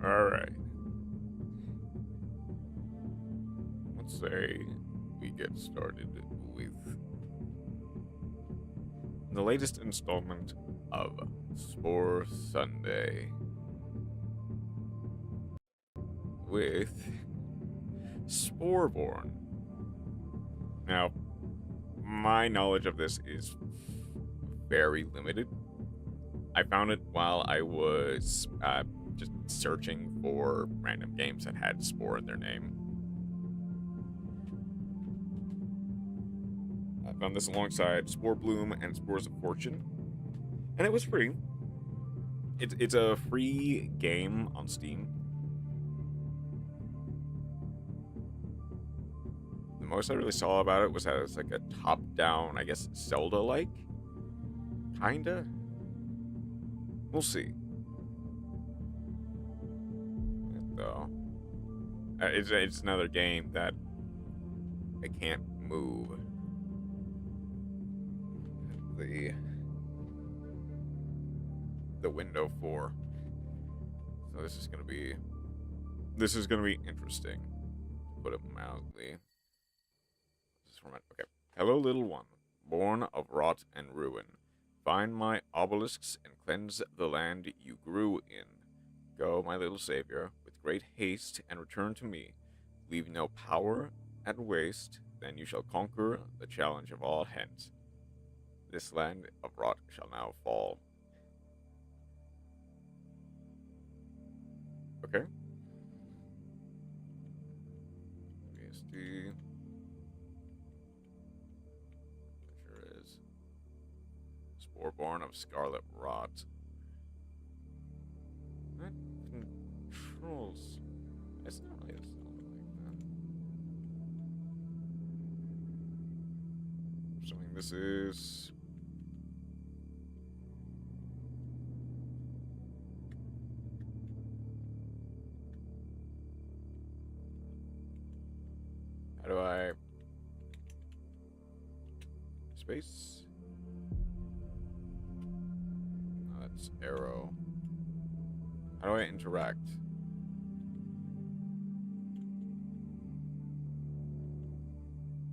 Alright. Let's say we get started with the latest installment of Spore Sunday with Sporeborn. Now, my knowledge of this is very limited. I found it while I was just searching for random games that had Spore in their name. I found this alongside Spore Bloom and Spores of Fortune, and it was free. It's a free game on Steam. The most I really saw about it was that it's like a top-down, I guess, Zelda-like, kinda. We'll see. Though, it's another game that I can't move the window for. So this is gonna be interesting, to put it mildly. Okay. Hello, little one, born of rot and ruin. Find my obelisks and cleanse the land you grew in. Go, my little savior, with great haste, and return to me. Leave no power at waste, then you shall conquer the challenge of all hence. This land of rot shall now fall. Okay. VSD. There sure is. Sporeborn of Scarlet Rot. What? Controls. It's not really something like that. I'm assuming this is. How do I. Space? No, that's arrow. How do I interact?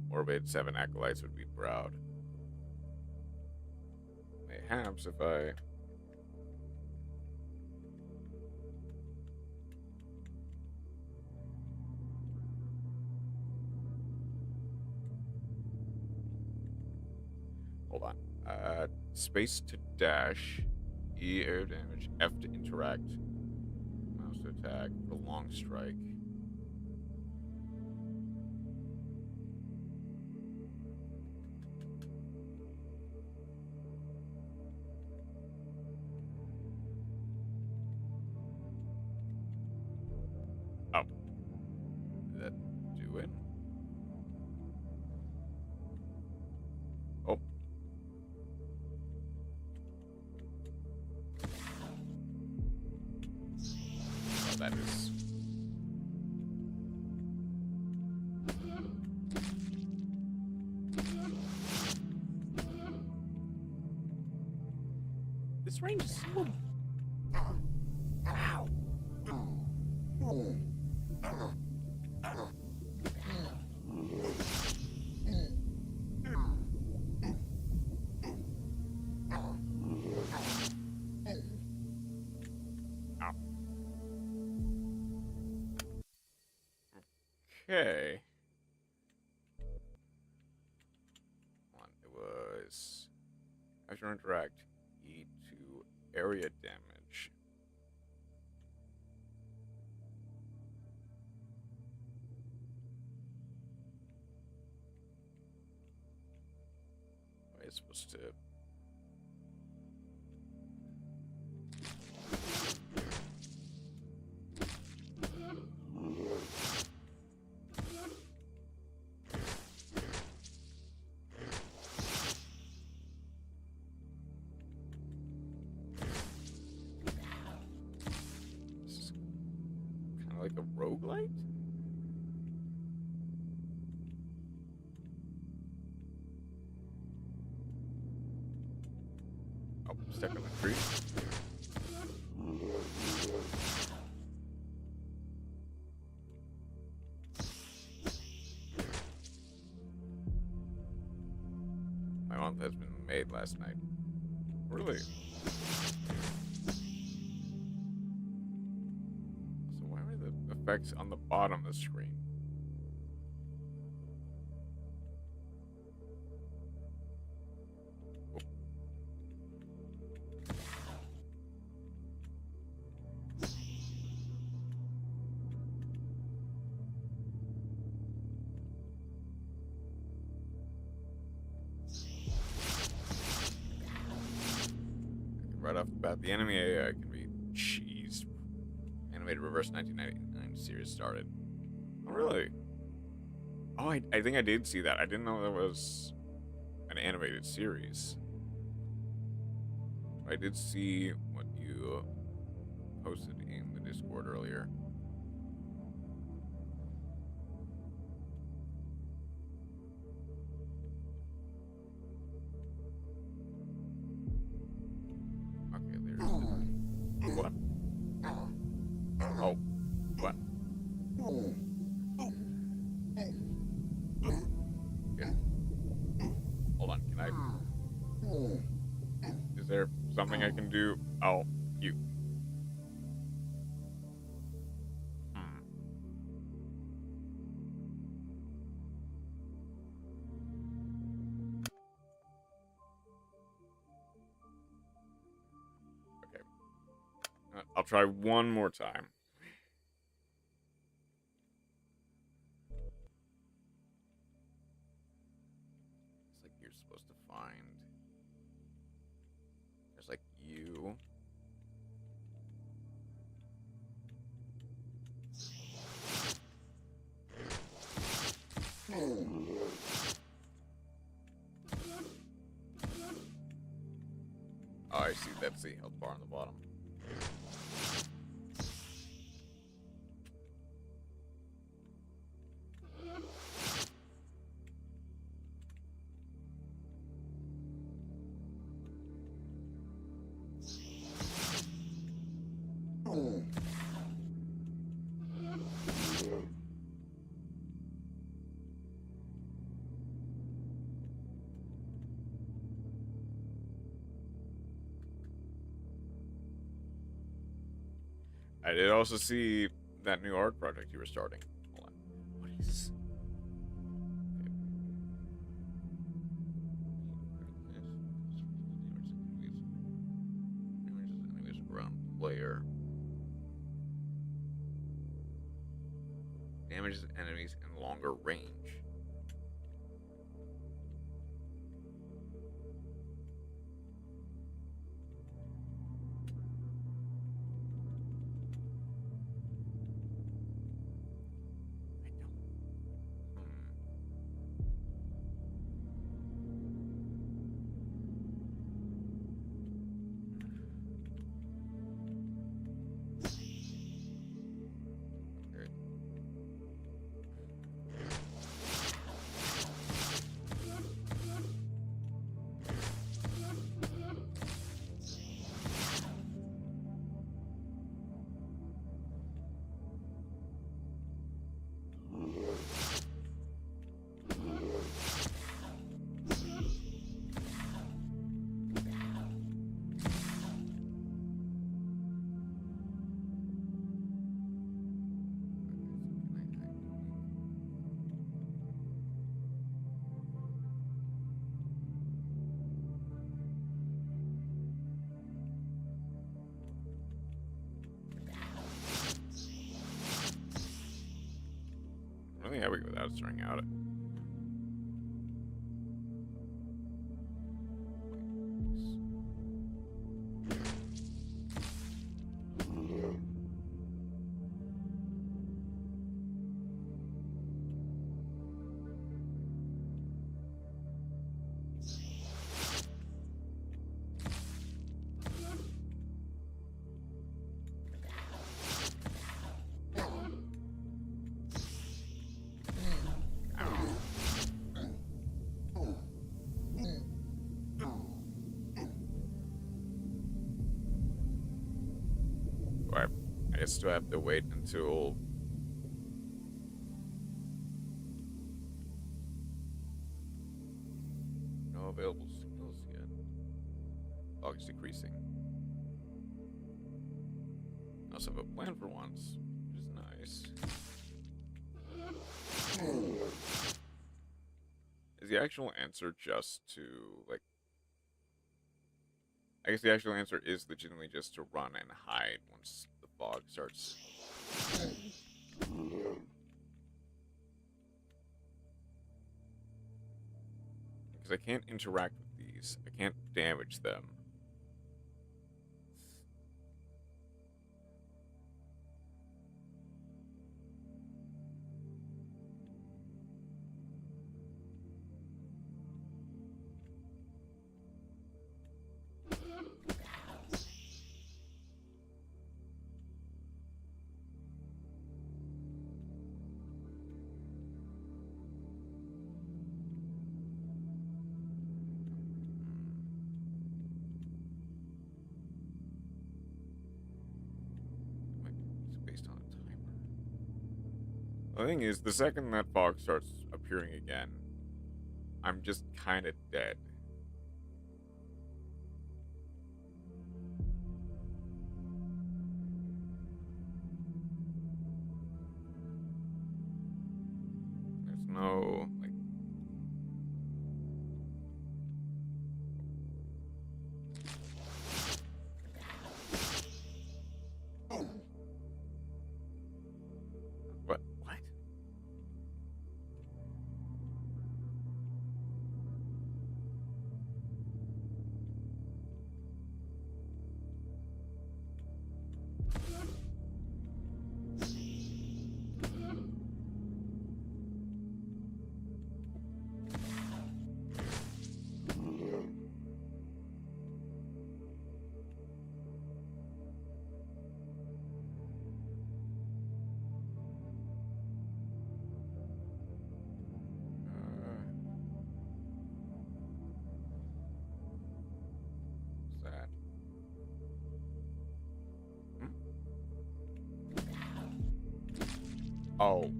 Orbit 7 acolytes would be proud. Mayhaps if I... Hold on. Space to dash. E air damage. F to interact. Mouse to attack. Prolong strike. Oh. Did that do it? Oh. That is This range is so... Ow. Okay. It was after interact, E to area damage. Am I supposed to? Like a roguelite? Oh, stuck in the tree. My month has been made last night. Really? Effects on the bottom of the screen. Oh. Right off the bat, the enemy AI can be cheesed. Animated Reverse 1999 series started. Oh, really? Oh, I think I did see that. I didn't know that was an animated series. I did see what you posted in the Discord earlier. Okay, there's what? Oh, what? Okay. Hold on, can I? Is there something I can do? Oh, you. Okay. I'll try one more time. It's like you're supposed to find. There's like you. Oh, I see. That's the health bar on the bottom. I did also see that new art project you were starting. Hold on. What is... Damages enemies around player. Damages enemies in longer range. filtering out. I guess do I have to wait until no available signals yet? Fog is decreasing. I also have a plan for once, which is nice. Is the actual answer just to, like... I guess the actual answer is legitimately just to run and hide once the fog starts. Because I can't interact with these. I can't damage them. The thing is, the second that fog starts appearing again, I'm just kind of dead. There's no, like... What? What? That. Oh,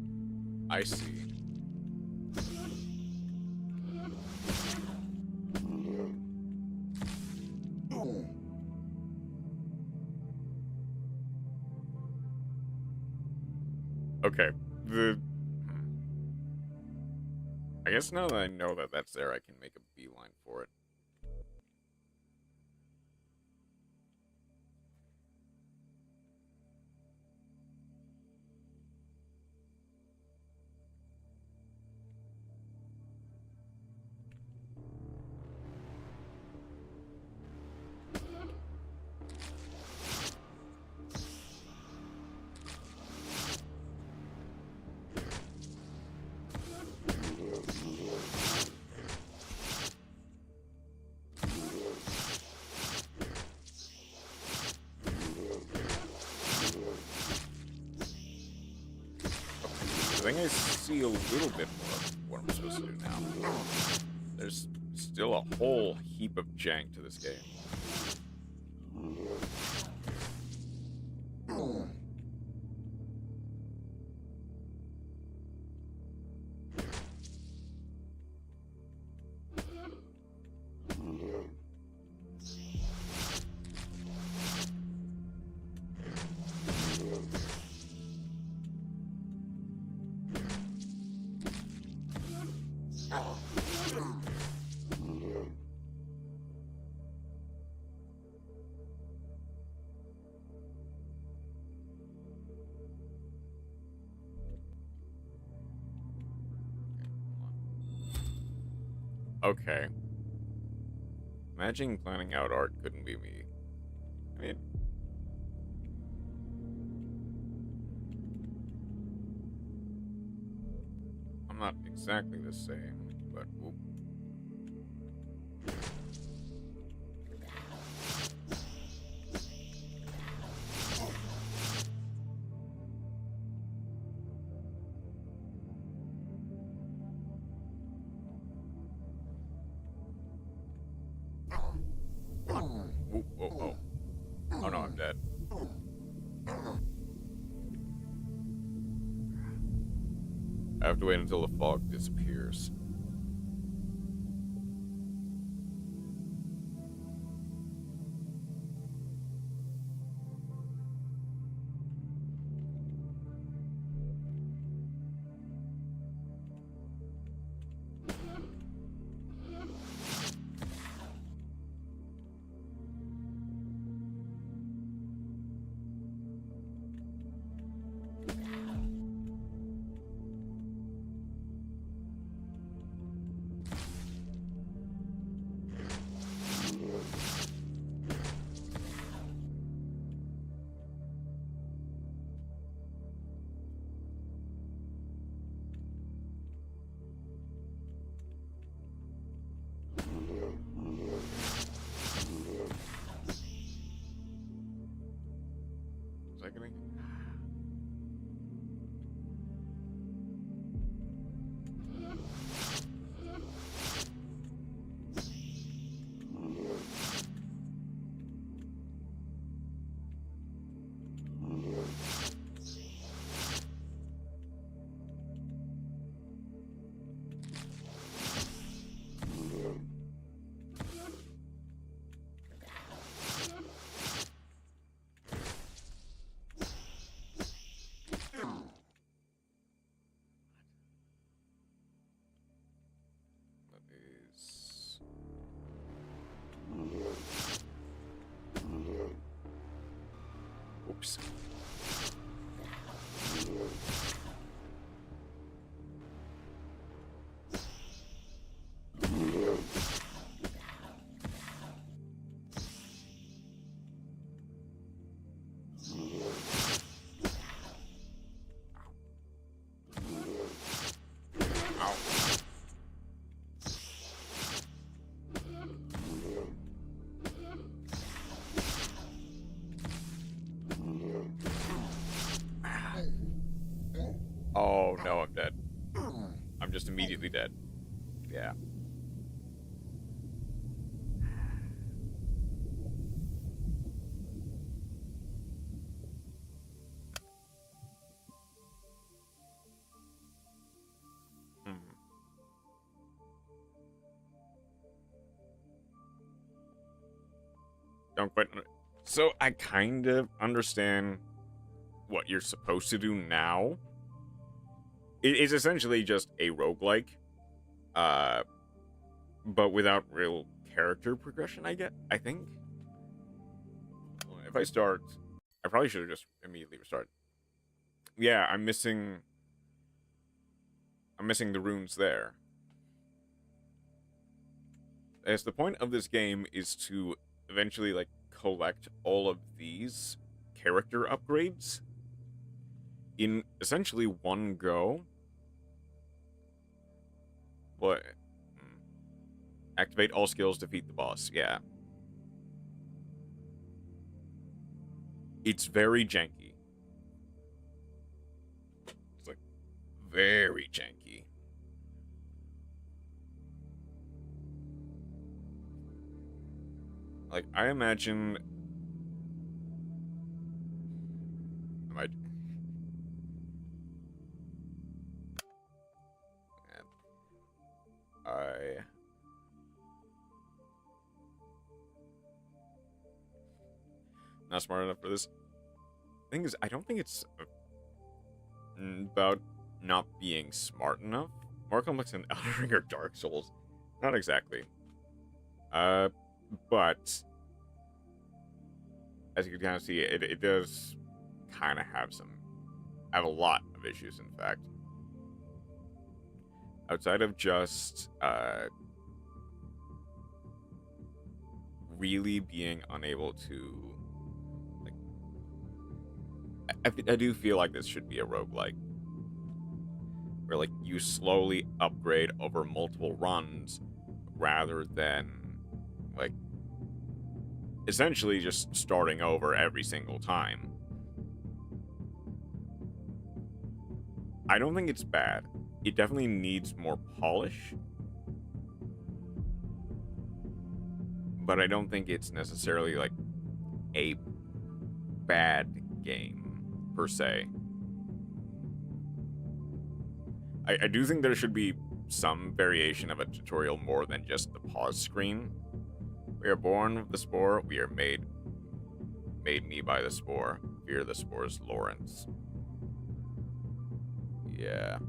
I see. Okay, I guess now that I know that that's there, I can make a beeline for it. I think I see a little bit more of what I'm supposed to do now. There's still a whole heap of jank to this game. Okay. Imagining planning out art couldn't be me. I mean... I'm not exactly the same, but... Whoop. Whoop, oh, oh. Oh no, I'm dead. I have to wait until the fog disappears. Was I gonna... Oops. Oh no, I'm dead. I'm just immediately dead. Yeah. Don't quite... So, I kind of understand what you're supposed to do now. It is essentially just a roguelike, but without real character progression, I think. If I start... I probably should have just immediately restarted. Yeah, I'm missing the runes there. As the point of this game is to eventually, like, collect all of these character upgrades in essentially one go. But activate all skills, defeat the boss. Yeah. It's very janky. It's like very janky. Like, I imagine... Not smart enough for this. Thing is, I don't think it's about not being smart enough. More complex than Elden Ring or Dark Souls. Not exactly. But as you can kind of see, it does kind of have a lot of issues, in fact. Outside of just really being unable to, like, I do feel like this should be a roguelike, where, like, you slowly upgrade over multiple runs, rather than, like, essentially just starting over every single time. I don't think it's bad. It definitely needs more polish, but I don't think it's necessarily, like, a bad game, per se. I do think there should be some variation of a tutorial more than just the pause screen. We are born with the Spore, we are made me by the Spore, fear the Spore's Lawrence. Yeah.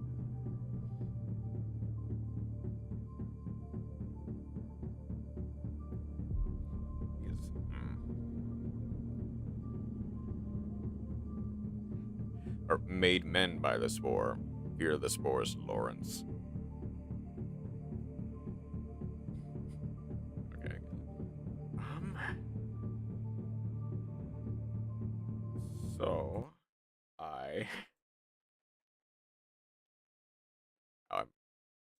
Or made men by the Spore, fear the Spore's Lawrence. Okay. So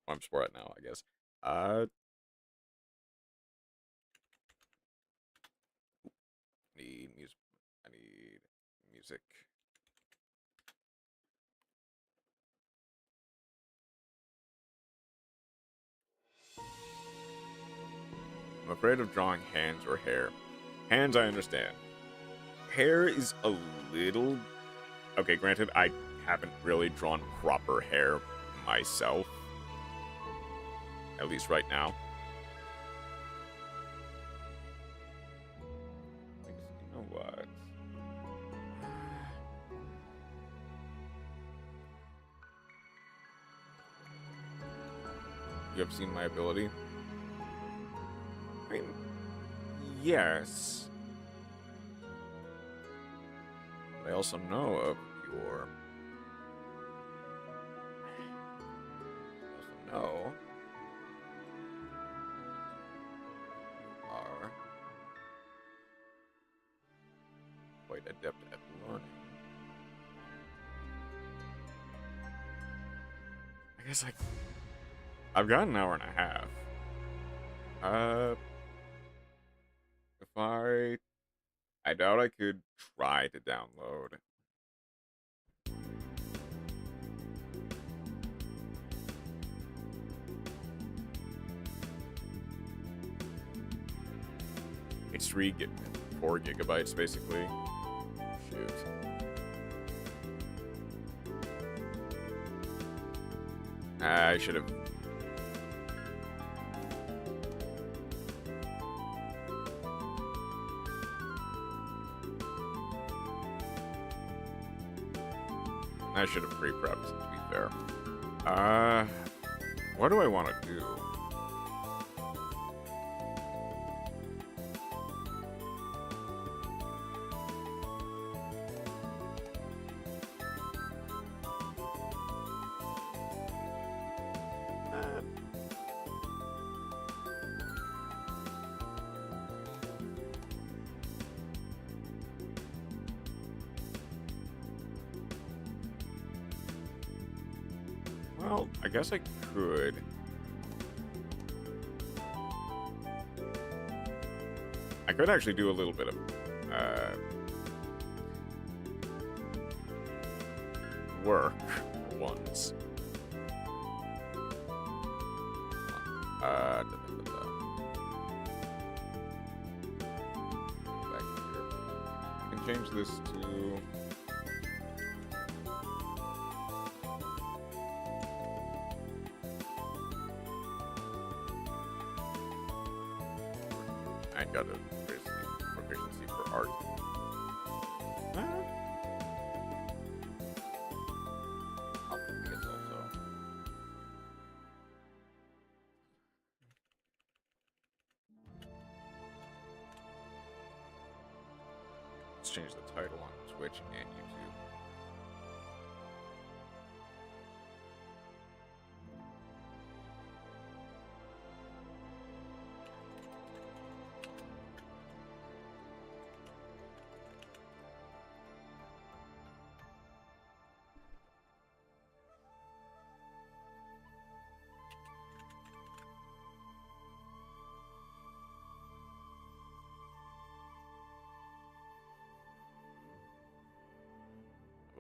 I'm Spore right now, I guess. Need music. I need music. I'm afraid of drawing hands or hair. Hands, I understand. Hair is a little... Okay, granted, I haven't really drawn proper hair myself. At least right now. You know what? You have seen my ability? I mean, yes. But I also know of your... I also know... you are... quite adept at learning. I guess I've got an hour and a half. If I doubt I could try to download. It's 4 gigabytes, basically. Shoot. I should have... I should have pre-prepped, to be fair. What do I want to do? Well, I guess I could. I could actually do a little bit of work for once. Back here. I can change this to... I got a proficiency for art. I guess also. Let's change the title on Twitch and YouTube.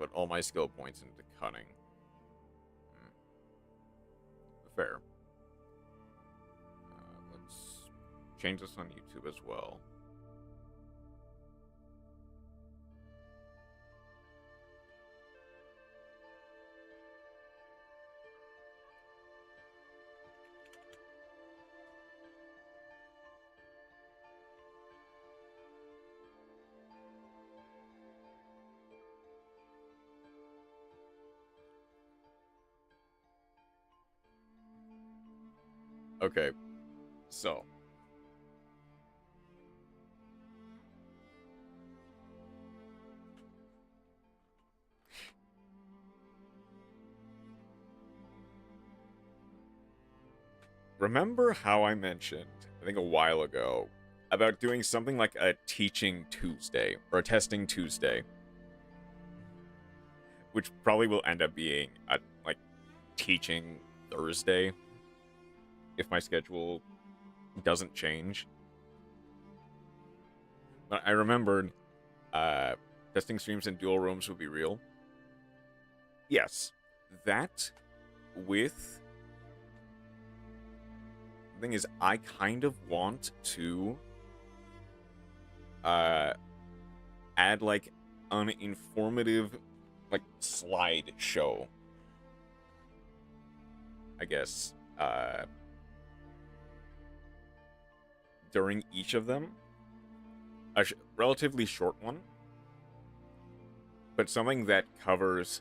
put all my skill points into cunning. Fair. Let's change this on YouTube as well. Okay, so remember how I mentioned, I think a while ago, about doing something like a teaching Tuesday or a testing Tuesday, which probably will end up being a like teaching Thursday if my schedule doesn't change. But I remembered testing streams in dual rooms would be real. Yes, that with... The thing is, I kind of want to add like an informative like slideshow, I guess, during each of them. A relatively short one, but something that covers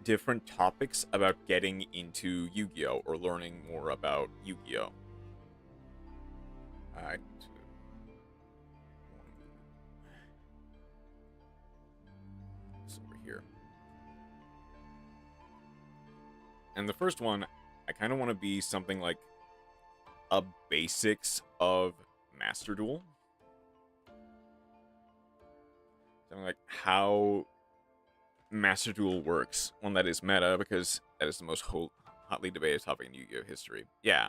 different topics about getting into Yugioh or learning more about Yugioh. It's over here. And the first one, I kind of want to be something like a basics of Master Duel. Something like how Master Duel works. One that is meta, because that is the most hotly debated topic in Yu-Gi-Oh! History. Yeah.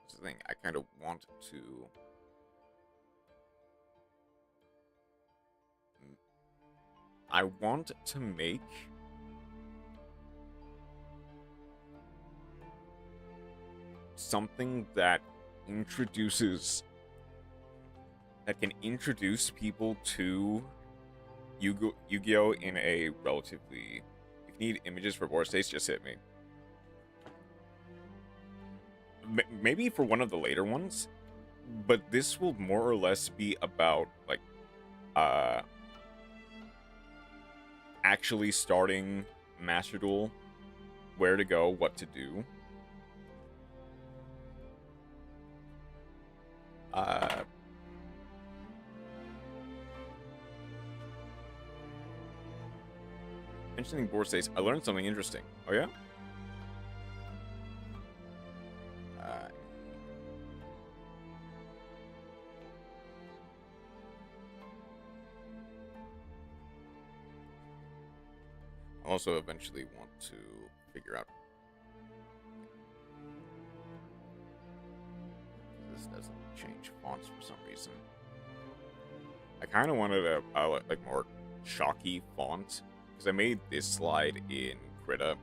That's the thing. I kind of want to... I want to make... something that introduces... that can introduce people to Yu-Gi-Oh! In a relatively... If you need images for board states, just hit me. Maybe for one of the later ones, but this will more or less be about, like, actually starting Master Duel, where to go, what to do. Mentioning board states, I learned something interesting. Oh, yeah? I also eventually want to figure out... This doesn't change fonts for some reason. I kind of wanted a like more chalky font, because I made this slide in Krita.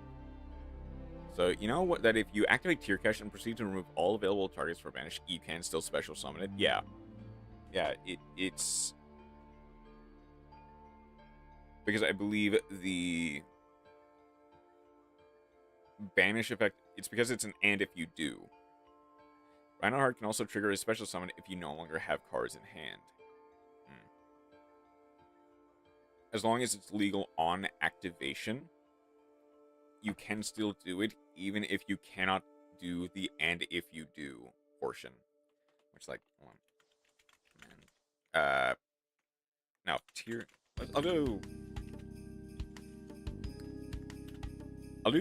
So, you know what? That if you activate Tier Cache and proceed to remove all available targets for Banish, you can still special summon it. Yeah. Yeah, it's... Because I believe the Banish effect... It's because it's an and if you do. Rhino Heart can also trigger a special summon if you no longer have cards in hand. As long as it's legal on activation, you can still do it, even if you cannot do the and if you do portion. Which, like, hold on. Man. Now, tier... I'll do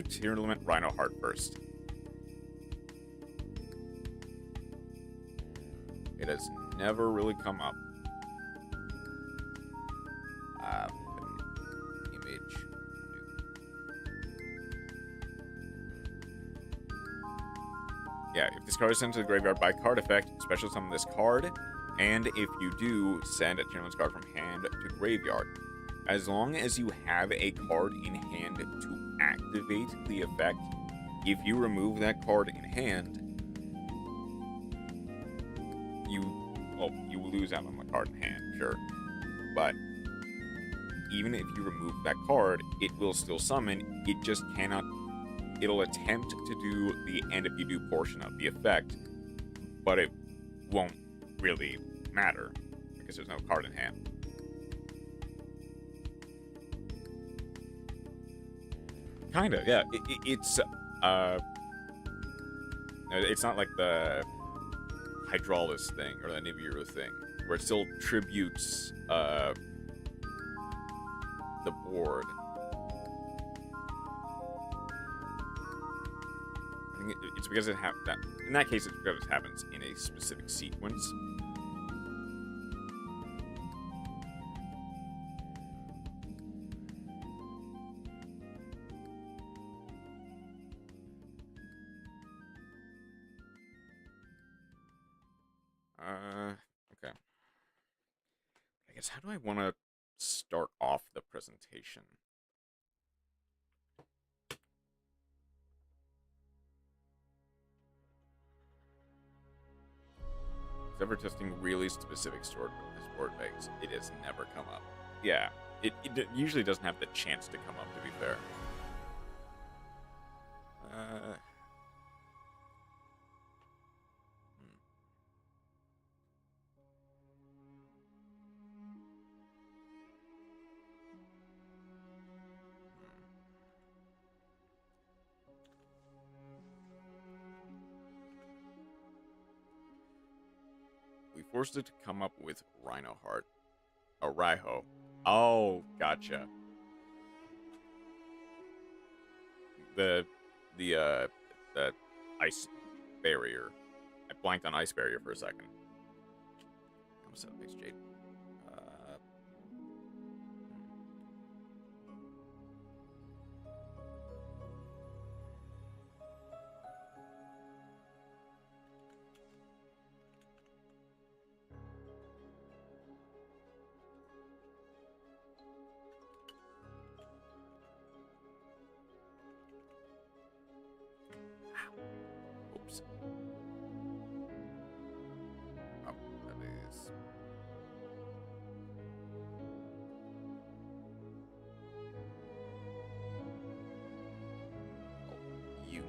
tier limit Rhino Heart first. It has never really come up. Image. Yeah, if this card is sent to the graveyard by card effect, special summon this card, And if you do, send a challenge card from hand to graveyard. As long as you have a card in hand to activate the effect, if you remove that card in hand, you lose out on the card in hand, sure. But even if you remove that card, it will still summon. It just cannot. It'll attempt to do the end if you do portion of the effect, but it won't really matter because there's no card in hand. Kinda, yeah. It's not like the Hydraulis thing or the Nibiru thing, where it still tributes the board. I think it's because it that. In that case, it's because it happens in a specific sequence. Okay. I guess how do I want to start off the presentation? Ever testing really specific sport base, it has never come up. Yeah, it usually doesn't have the chance to come up, to be fair. We forced it to come up with Rhino Heart. Oh, Raiho. Oh, gotcha. The ice barrier. I blanked on ice barrier for a second. I'm set up base Jade. Oops. Oh, that is. Oh, you.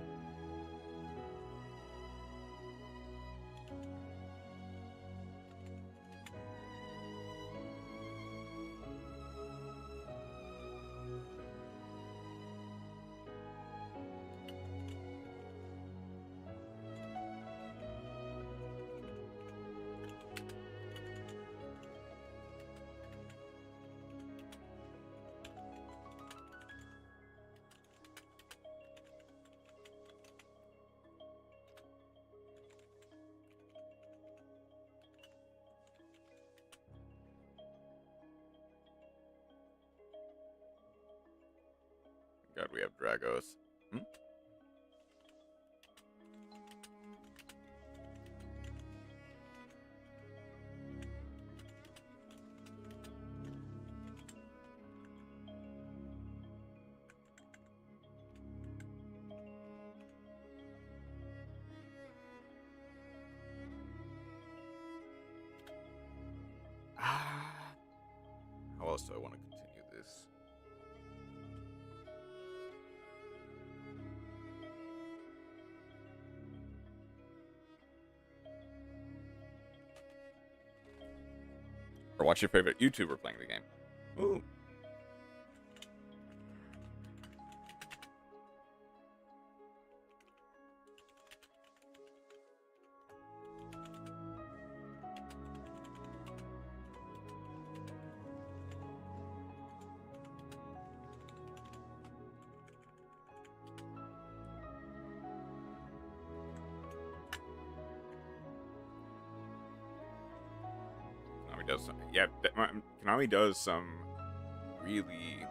God, we have Dragos. How else do I want to continue this? Or watch your favorite YouTuber playing the game. Ooh. Does some, yeah, Konami does some really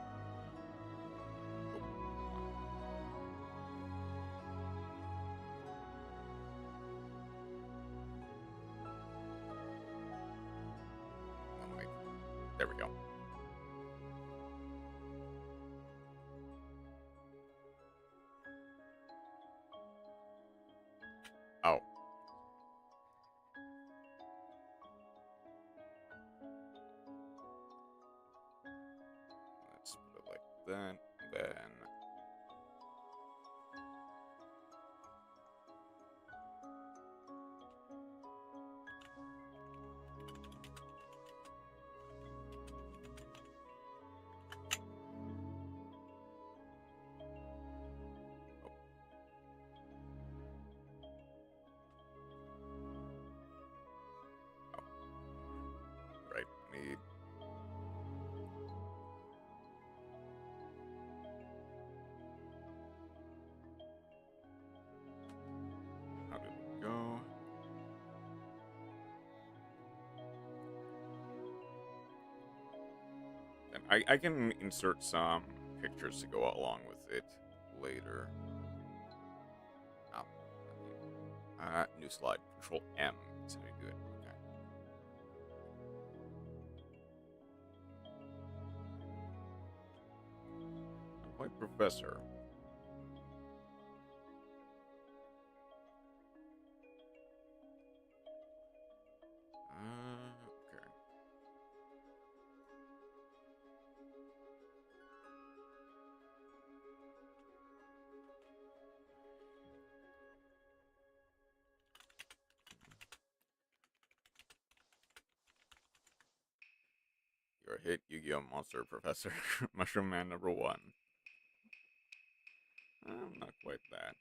need. How did it go? And I can insert some pictures to go along with it later. New slide. Control M is how you do it. Okay. White professor. Okay. You're a hit, Yugioh Monster Professor. Mushroom Man number 1. Not quite that.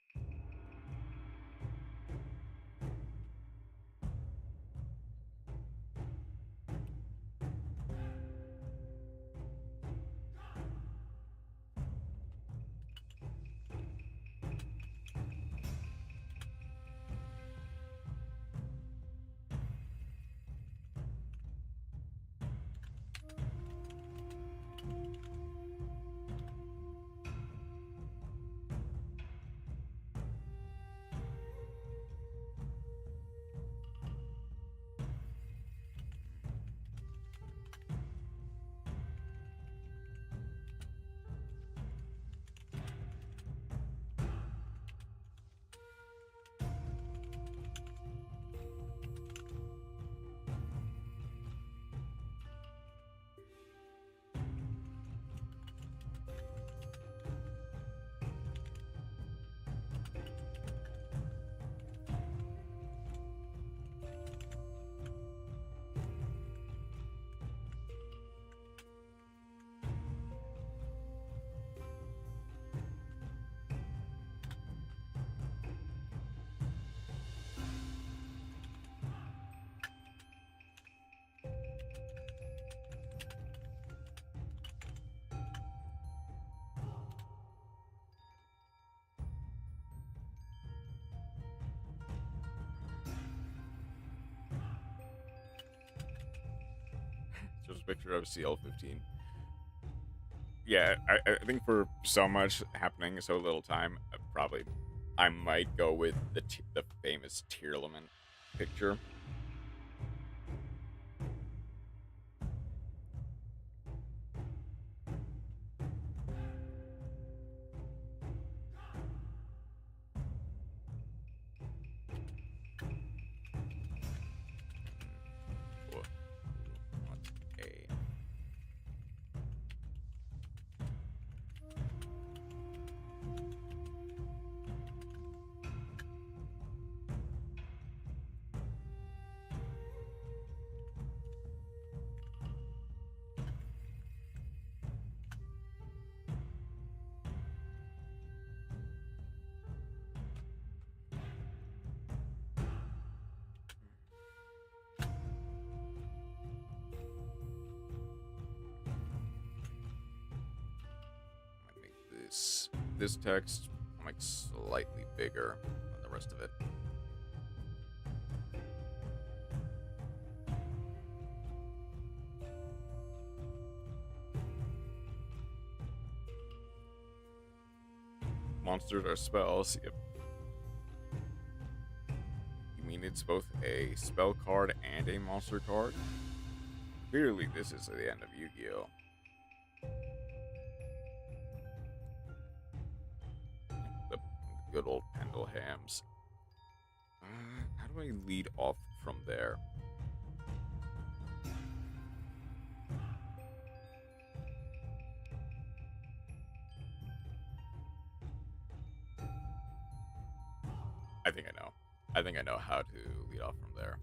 Just a picture of CL15. Yeah, I think for so much happening, so little time, I might go with the famous Tearlament picture. This text like slightly bigger than the rest of it. Monsters are spells. Yep. You mean it's both a spell card and a monster card? Clearly this is the end of Yugioh. Good old Pendle Hams. How do I lead off from there? I think I know. I think I know how to lead off from there.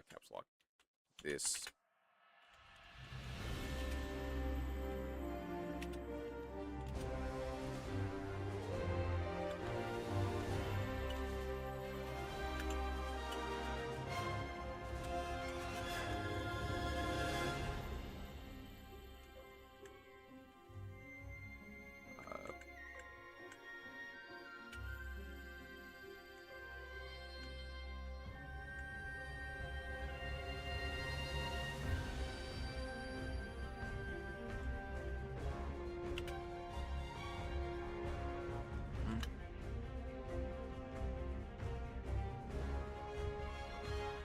Caps lock. This.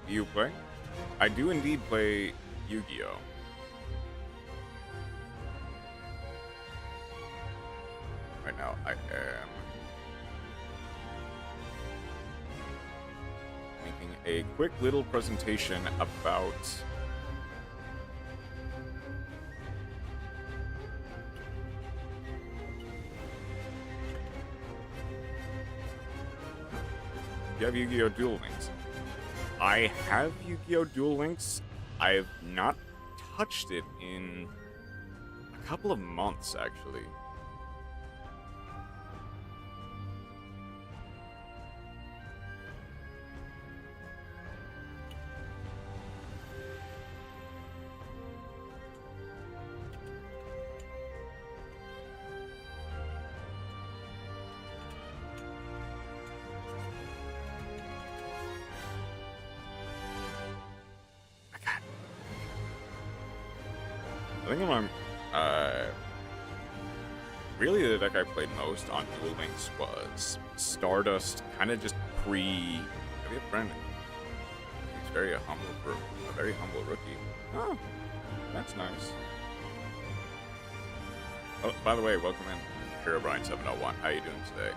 Do you play? I do indeed play Yugioh. Right now, I am making a quick little presentation about you have Yu-Gi-Oh! Duel Links. I have Yu-Gi-Oh! Duel Links. I have not touched it in a couple of months, actually. I think I'm really the deck I played most on Duel Links was Stardust, kind of just pre. I have a friend. He's very humble rookie. Oh, that's nice. Oh, by the way, welcome in, Herobrine701. How you doing today?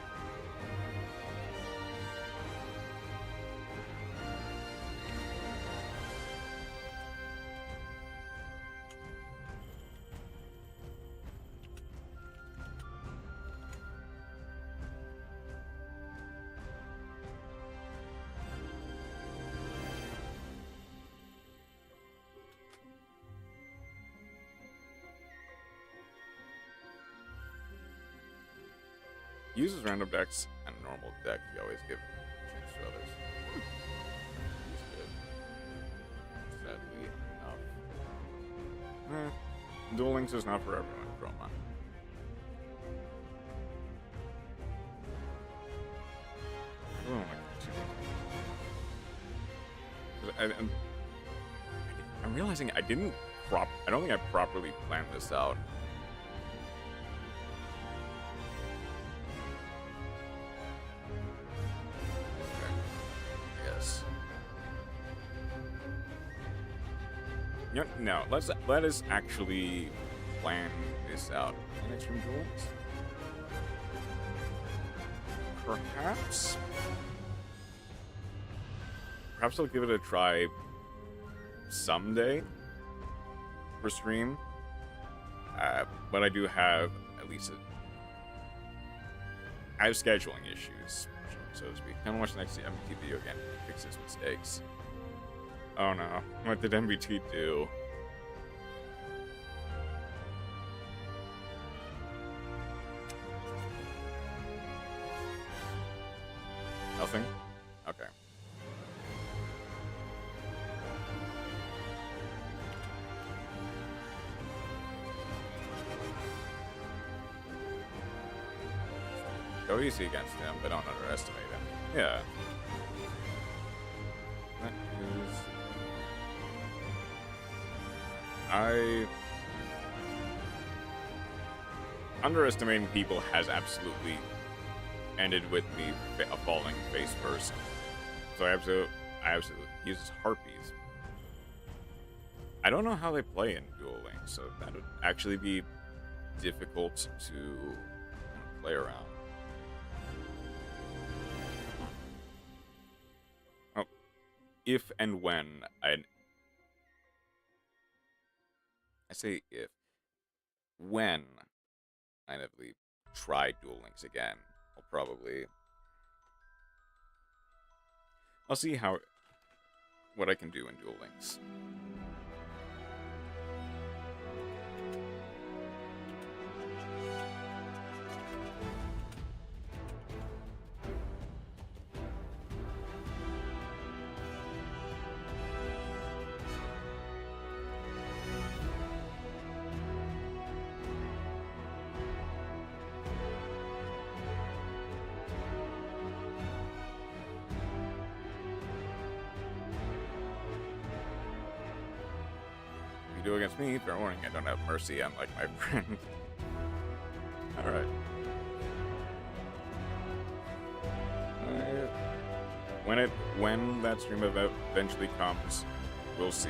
Uses random decks and normal deck. You always give chance to others. He's good. Sadly enough. Duel Links is not for everyone, Chroma. I don't like too. I'm realizing I don't think I properly planned this out. No, let us actually plan this out. Next from Duels? Perhaps I'll give it a try someday for stream. But I do have at least I have scheduling issues, so to speak. Kind of watch the next MBT video again and fix his mistakes. Oh no, what did MBT do? Nothing? Okay. Go easy against him, but don't underestimate him. Yeah. That is... Underestimating people has absolutely ended with me falling face first. So I absolutely uses harpies. I don't know how they play in Duel Links, so that would actually be difficult to play around. Oh, if and when I say if, when I inevitably try Duel Links again, I'll see what I can do in Duel Links. Do against me, fair warning, I don't have mercy, unlike my friend. Alright. When that stream event eventually comes, we'll see.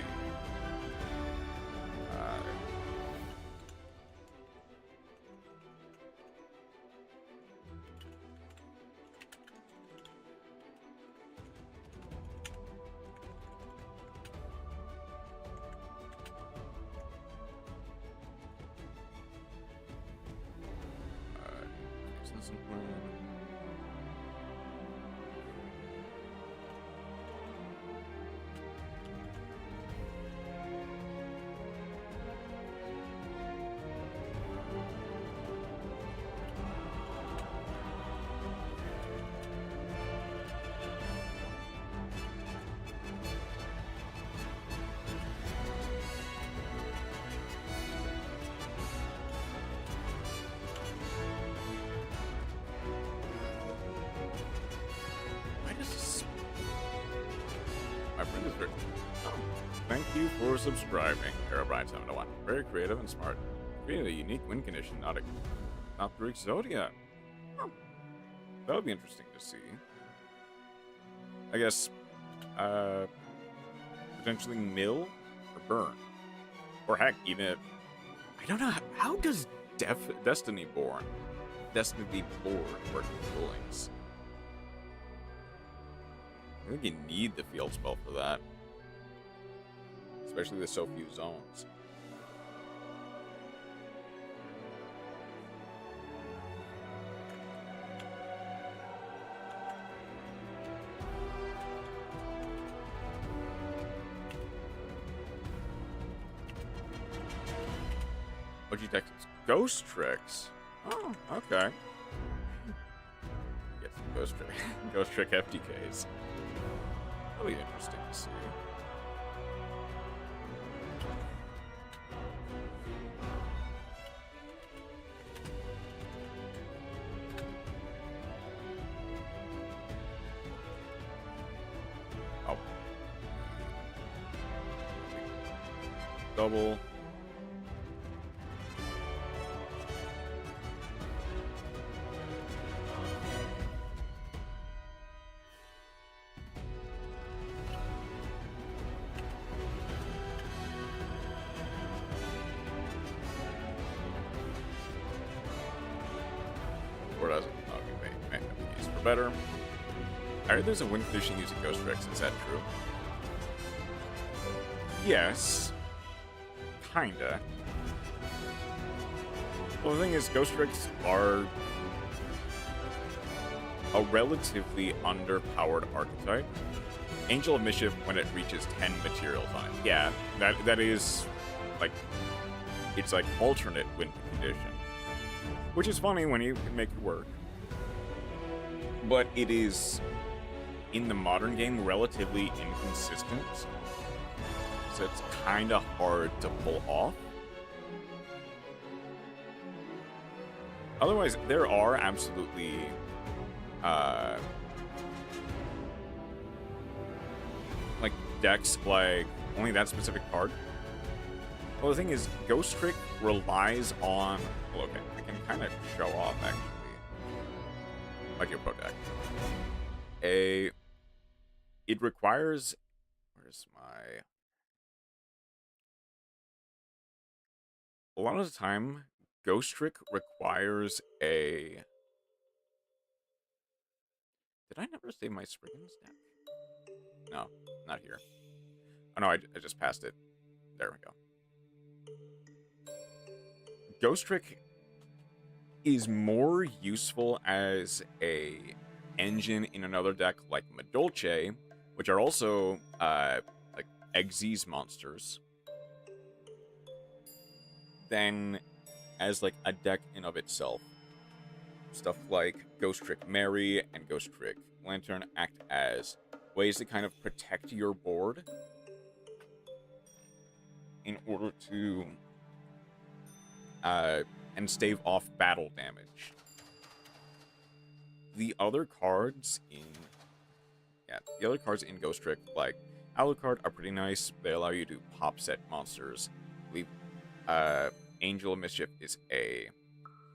Thank you for subscribing, Terraria701. Very creative and smart. Created a unique win condition, not through Exodia. Oh, that would be interesting to see. I guess, potentially mill or burn, or heck, even I don't know how does Destiny Board work with rulings. I think you need the field spell for that. Especially with so few zones. What'd you text? Ghost tricks. Oh, okay. Get some ghost trick FTKs. That'll be interesting to see. Double. Or doesn't? Okay, maybe use for better. I heard there's a win condition using Ghost Tricks. Is that true? Yes. Kinda. Well, the thing is, Ghost Tricks are a relatively underpowered archetype. Angel of Mischief when it reaches 10 materials on it. Yeah, that is like it's like alternate win condition. Which is funny when you can make it work. But it is in the modern game relatively inconsistent. So it's kind of hard to pull off. Otherwise, there are absolutely like decks like only that specific card. Well, the thing is, Ghost Trick relies on. Well, okay, I can kind of show off actually, like your pro deck. It requires. Where's my? A lot of the time, Ghost Trick requires a... Did I never save my Spriggans deck? No, not here. Oh no, I just passed it. There we go. Ghost Trick is more useful as a engine in another deck like Madolche, which are also like Xyz monsters, than as like a deck in of itself. Stuff like Ghost Trick Mary and Ghost Trick Lantern act as ways to kind of protect your board in order to and stave off battle damage. The other cards in Ghost Trick, like Alucard, are pretty nice. They allow you to pop set monsters. I believe Angel of Mischief is a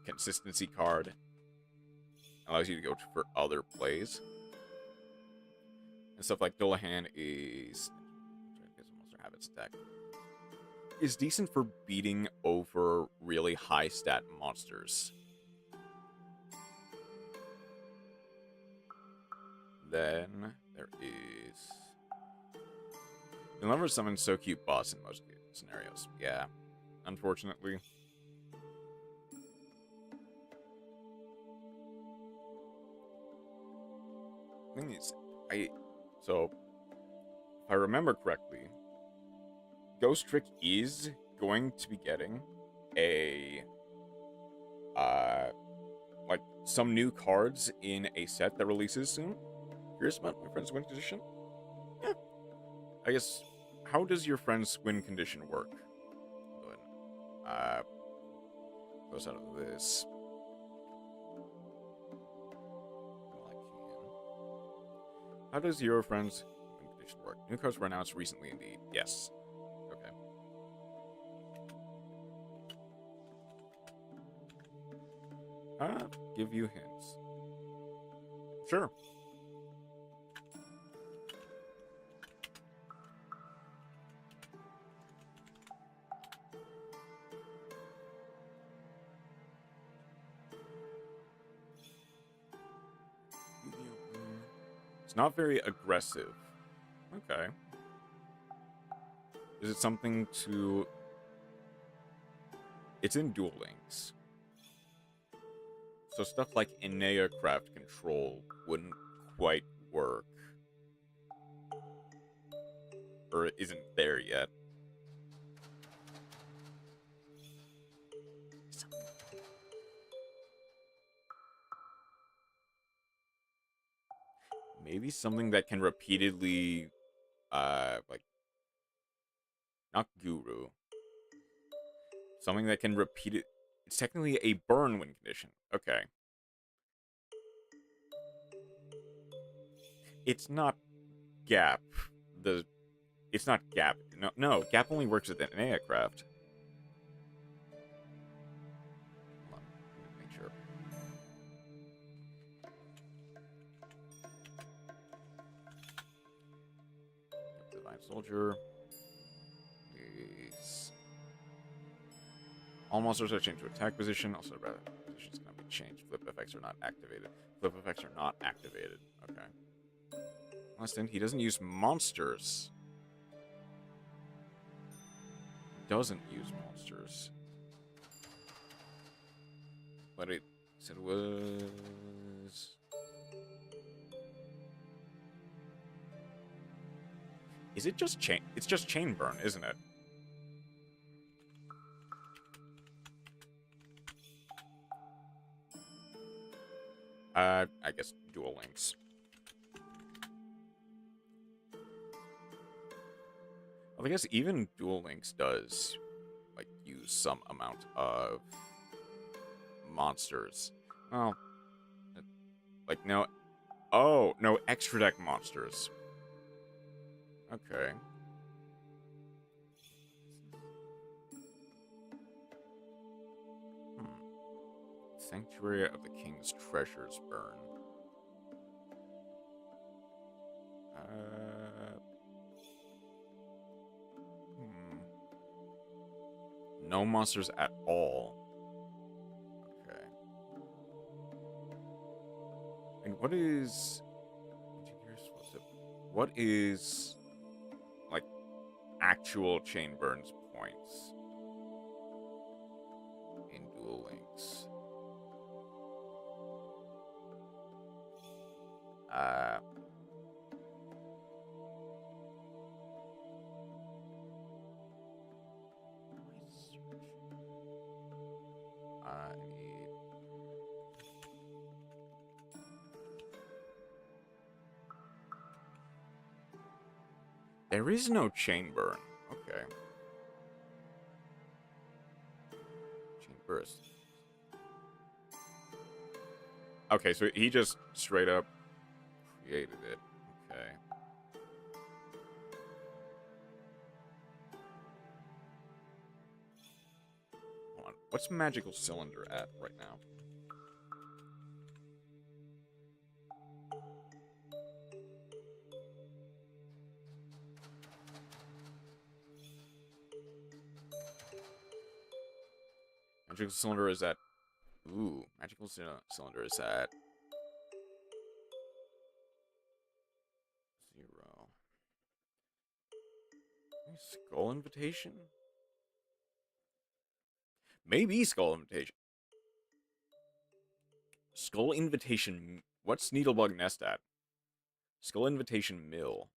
consistency card. Allows you to go for other plays. and stuff like Dullahan is monster habits attack is decent for beating over really high stat monsters. Then there is you'll never summon so cute boss in most scenarios. Yeah, unfortunately. Thing is, so if I remember correctly, Ghost Trick is going to be getting a like some new cards in a set that releases soon. Curious about my friend's win condition? Yeah. I guess, how does your friend's win condition work? Go ahead. Close out of this. How does your friend's win condition work? New cards were announced recently indeed. Yes. Okay. Give you hints. Sure. It's not very aggressive. Okay. Is it something to... It's in Duel Links. So stuff like Inea Craft Control wouldn't quite work. Or isn't there yet. Maybe something that can repeatedly, like, not Guru. Something that can repeat it. It's technically a burn win condition. Okay. It's not Gap. It's not Gap. No, Gap only works with an Inea Craft. Hold on. Make sure. Divine Soldier. Yes. All monsters are changed to attack position. Also, positions cannot be changed. Flip effects are not activated. Flip effects are not activated. Okay. Unless then he doesn't use monsters. Doesn't use monsters. But it said it was... Is it just chain? It's just chain burn, isn't it? I guess Duel Links. Well, I guess even Duel Links does, like, use some amount of monsters. Well, like, no... Oh, no, extra deck monsters. Okay. Sanctuary of the King's Treasures burn. No monsters at all. Okay. And what is... What is... like, actual chain burns points in Duel Links? There is no chain burn. Okay. Chain burst. Okay, so he just straight up created it. Okay. Hold on. What's Magical Cylinder at right now? Magical cylinder is at... Ooh, magical cylinder is at... 0. Skull invitation? Maybe skull invitation. Skull invitation... What's Needlebug Nest at? Skull invitation mill.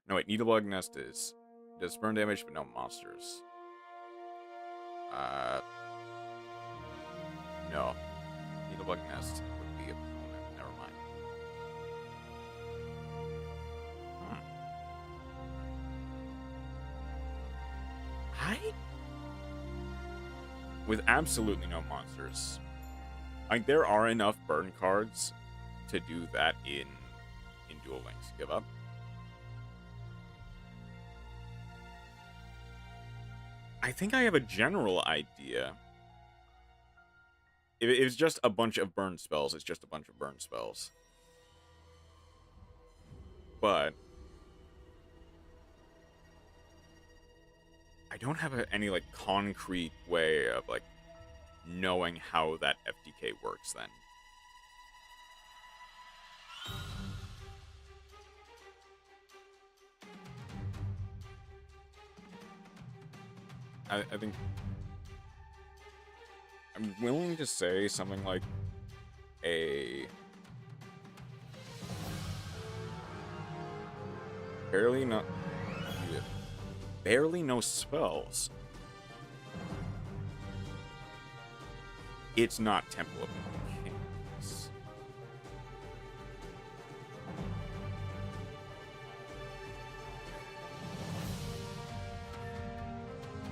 No, wait, Needlebug Nest does burn damage, but no monsters. No. Needlebug Nest would be opponent. Never mind. With absolutely no monsters. Like, there are enough burn cards to do that in Duel Links. Give up. I think I have a general idea. If it was just a bunch of burn spells, it's just a bunch of burn spells. But I don't have any, like, concrete way of, like, knowing how that FTK works then. I think I'm willing to say something like a barely no spells. It's not Temple of the Kings.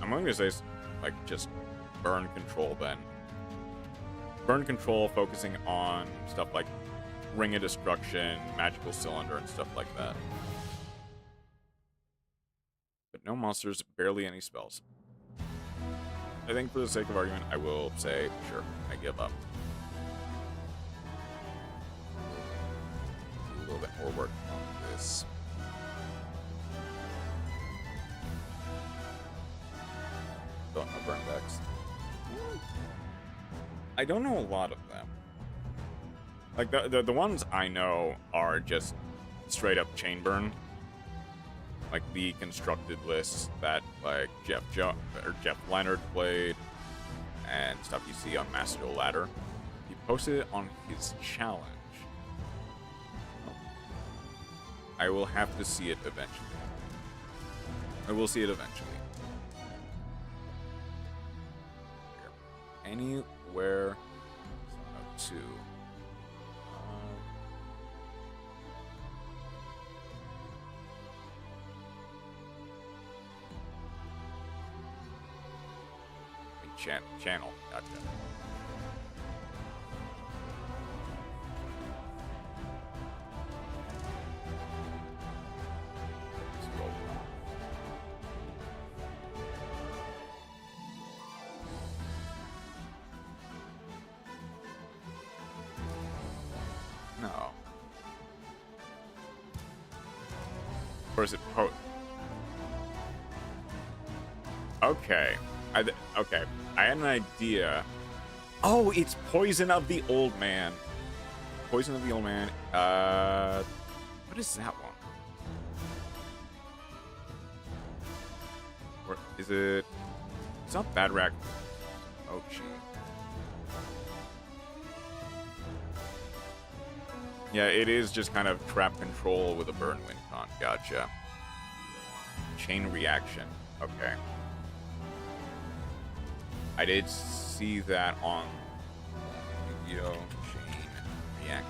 I'm going to say, like, just burn control then. Burn control focusing on stuff like Ring of Destruction, Magical Cylinder, and stuff like that. But no monsters, barely any spells. I think for the sake of argument, I will say, sure, I give up. Do a little bit more work on this. Don't know burnbacks. I don't know a lot of them. Like, the ones I know are just straight up chain burn. Like the constructed lists that, like, Jeff Leonard played and stuff you see on Master Duel Ladder. He posted it on his challenge. I will have to see it eventually. I will see it eventually. Anywhere to channel. Gotcha. No. Or is it okay. Okay. I had an idea. Oh, it's Poison of the Old Man. Poison of the Old Man. What is that one? Or is it? It's not Bad Rack. Oh, shit. Yeah, it is just kind of trap control with a burn win con. Gotcha. Chain reaction. Okay. I did see that on Yugioh chain reaction.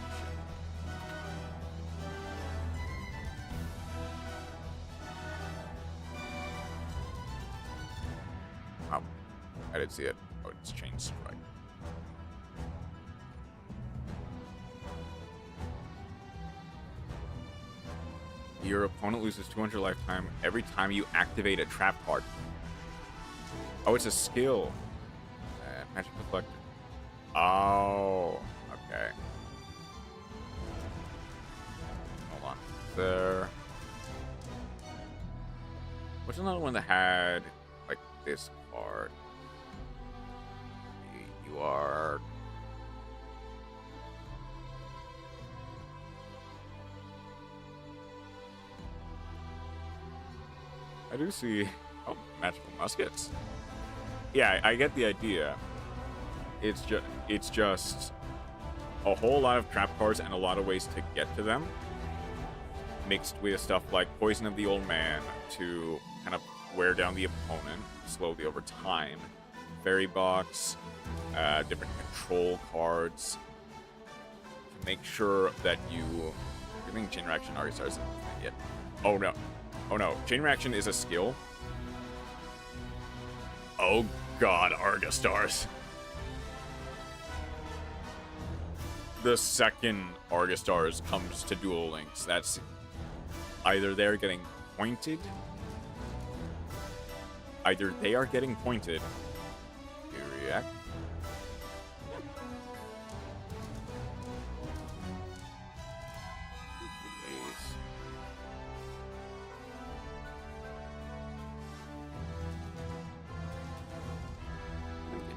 Oh, I did see it. Oh, it's chain strike. Your opponent loses 200 lifetime every time you activate a trap card. Oh, it's a skill. Magic Reflector. Oh, okay. Hold on. There. What's another one that had, like, this card. You are... I do see... Oh, magical muskets. Yeah, I get the idea. It's just a whole lot of trap cards and a lot of ways to get to them, mixed with stuff like Poison of the Old Man to kind of wear down the opponent slowly over time, Fairy Box, different control cards, to make sure that you... I think Chain Reaction already starts yet. Oh no. Oh no. Chain Reaction is a skill. Oh god, Argostars. The second Argostars comes to Duel Links, that's either they're getting pointed, to react.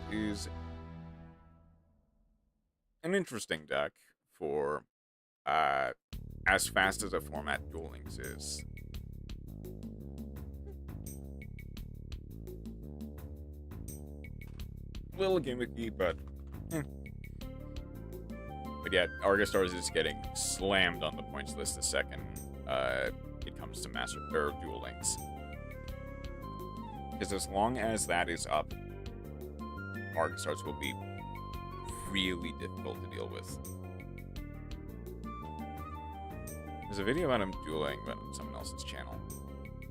It is an interesting deck for as fast as a format Duel Links is. A little gimmicky, but But yeah, Argostars is getting slammed on the points list the second it comes to Duel Links. Because as long as that is up, Argostars will be really difficult to deal with. There's a video about him dueling on someone else's channel.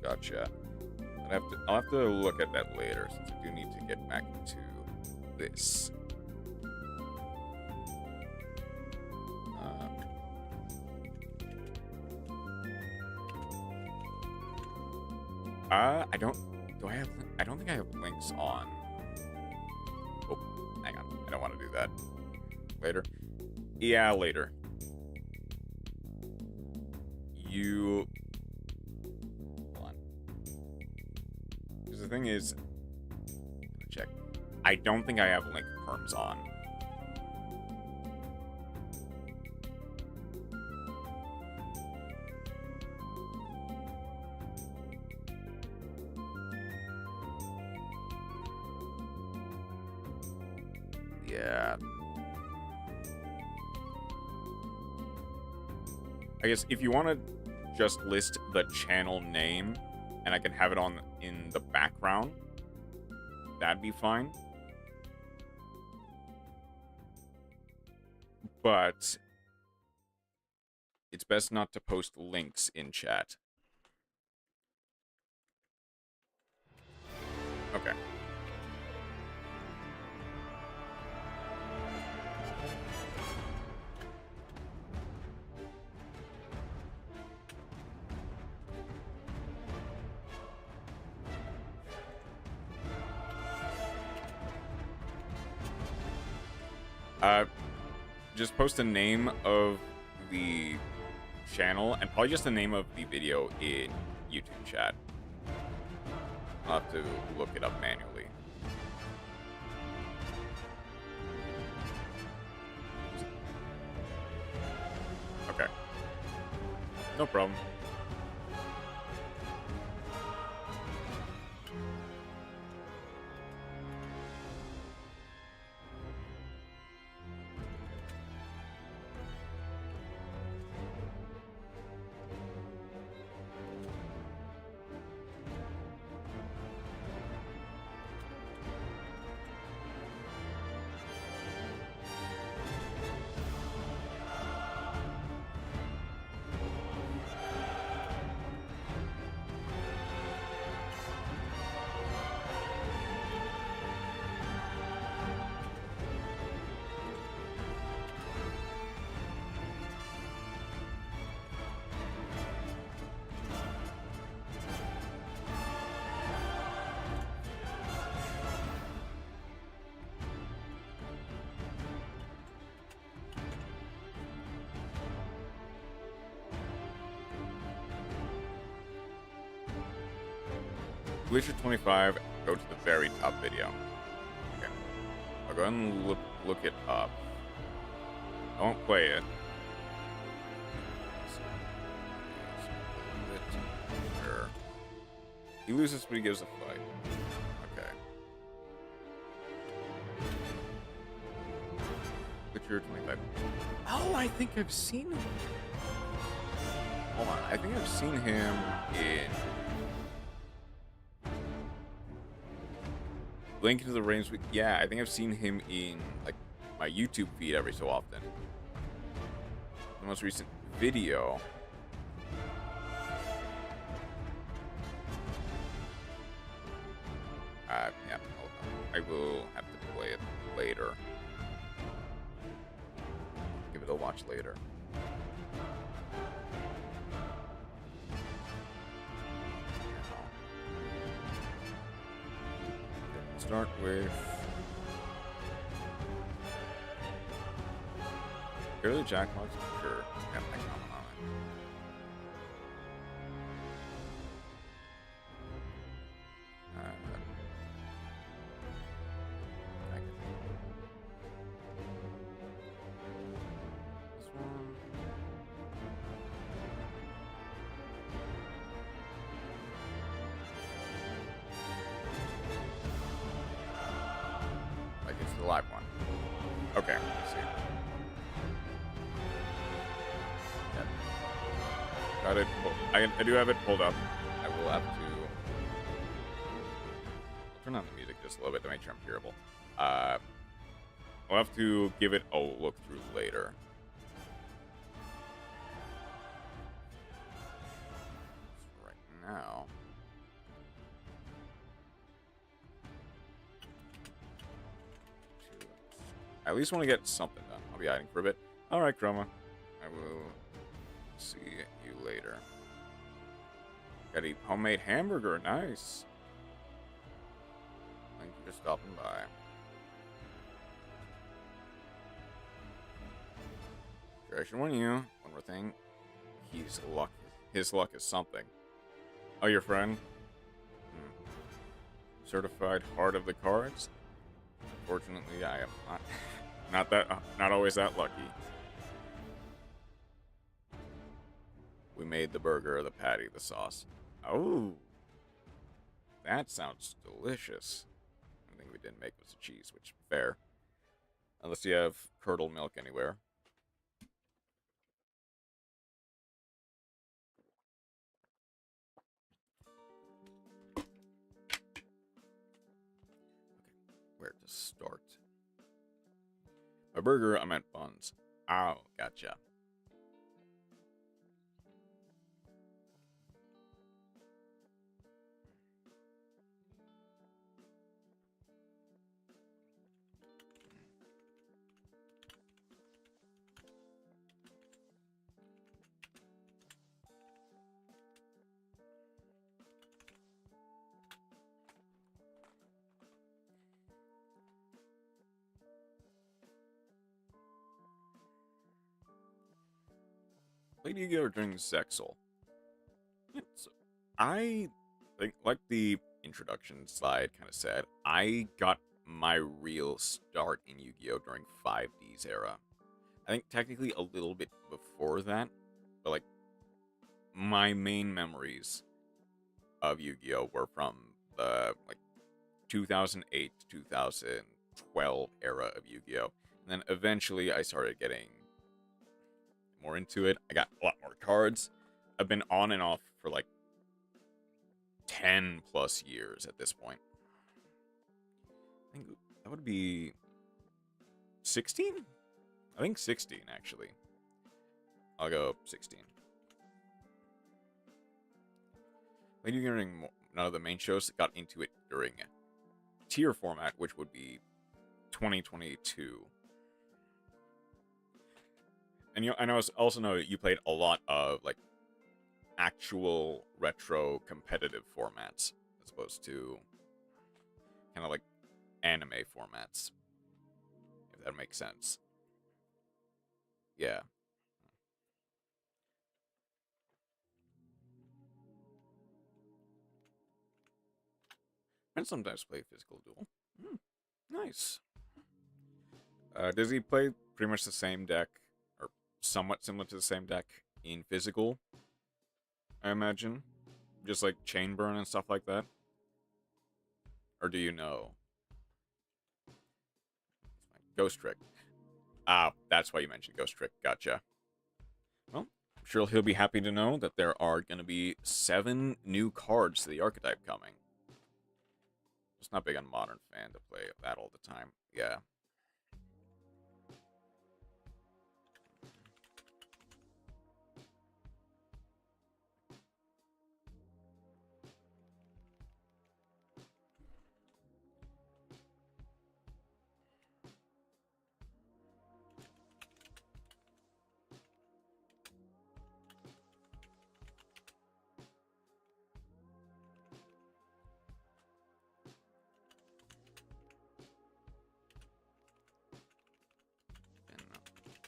Gotcha. I'll have to look at that later, since I do need to get back to this. I don't think I have links on. Oh, hang on. I don't want to do that. Later? Yeah, later. Hold on. Because the thing is... Let me check. I don't think I have link perms on. Yeah. I guess if you want to just list the channel name and I can have it on in the background, that'd be fine. But it's best not to post links in chat. Okay. Just post the name of the channel and probably just the name of the video in YouTube chat. I'll have to look it up manually. Okay. No problem. Glacier 25 go to the very top video. Okay. I'll go ahead and look it up. I won't play it. He loses, but he gives a fight. Okay. Witcher 25. Oh, I think I've seen him. Hold on. I think I've seen him in Link to the Rains. Yeah, I think I've seen him in like my YouTube feed every so often. The most recent video. Yeah, hold on. I will have to play it later. Give it a watch later. Start with early jackpots. Sure, got my comment on it. This one. Like it's the live one. Okay, let's see. Yep. Got it. I do have it pulled up. I will have to. I'll turn on the music just a little bit to make sure I'm hearable. I'll have to give it a look through later. So right now. I at least want to get something done. I'll be hiding for a bit. Alright, Chroma. I will see you later. Gotta eat homemade hamburger. Nice. Thank you for stopping by. Sure, I should warn you. One more thing. His luck is something. Oh, your friend? Certified heart of the cards? Unfortunately, I am not always that lucky. We made the burger, the patty, the sauce. Oh, that sounds delicious. The thing we didn't make was the cheese, which fair. Unless you have curdled milk anywhere. Okay, where to start? My burger, I meant buns. Oh, gotcha. Played Yugioh during Zexal. I think, like the introduction slide kind of said, I got my real start in Yu-Gi-Oh! During 5D's era. I think technically a little bit before that, but like my main memories of Yu-Gi-Oh! Were from the like 2008 to 2012 era of Yu-Gi-Oh! And then eventually I started getting more into it. I got a lot more cards. I've been on and off for like 10 plus years at this point. I think that would be 16? I think 16 actually. I'll go 16. Maybe during none of the main shows got into it during tier format, which would be 2022. And I also know you played a lot of like actual retro competitive formats as opposed to kind of like anime formats, if that makes sense. Yeah. And sometimes play physical Duel. Nice. Does he play pretty much the same deck, or somewhat similar to the same deck in physical? I imagine, just like chain burn and stuff like that. Or do you know? Ghost Trick. Ah, that's why you mentioned Ghost Trick. Gotcha. Well, I'm sure he'll be happy to know that there are going to be 7 new cards to the archetype coming. Just not big on Modern fan to play that all the time. Yeah.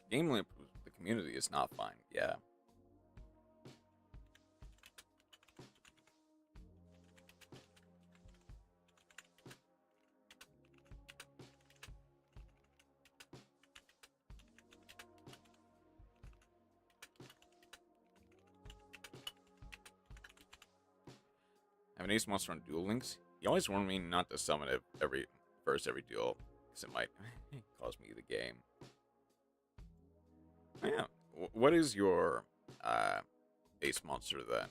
Game Limp, the community is not fine. Yeah. I have an ace monster on Duel Links. He always warned me not to summon it every duel, because it might cost me the game. Oh, yeah. What is your ace monster then?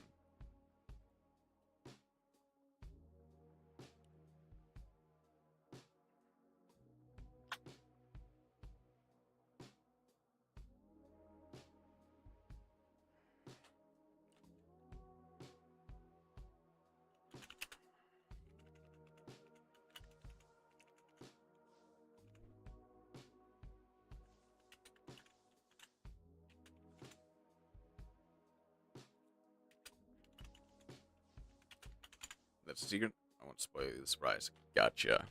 That's a secret. I won't spoil you the surprise. Gotcha.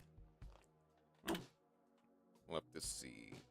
We'll have to see.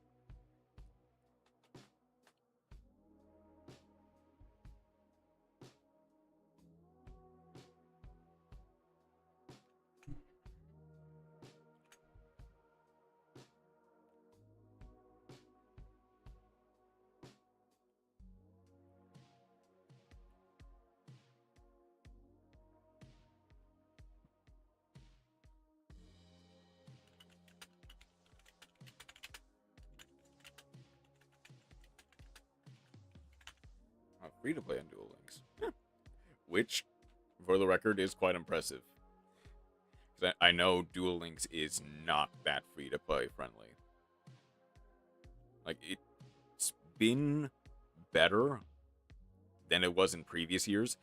Free to play on Duel Links. Yeah. Which, for the record, is quite impressive. I know Duel Links is not that free to play friendly. Like, it's been better than it was in previous years,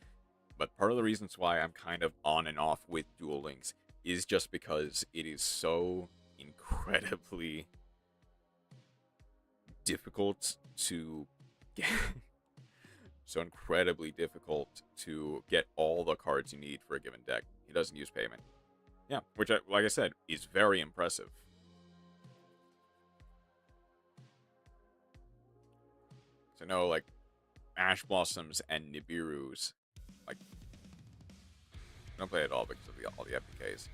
but part of the reasons why I'm kind of on and off with Duel Links is just because it is so incredibly difficult to get. So incredibly difficult to get all the cards you need for a given deck. He doesn't use payment. Yeah, which, like I said, is very impressive. So no, like, Ash Blossoms and Nibiru's, like, I don't play it at all because of all the FPKs.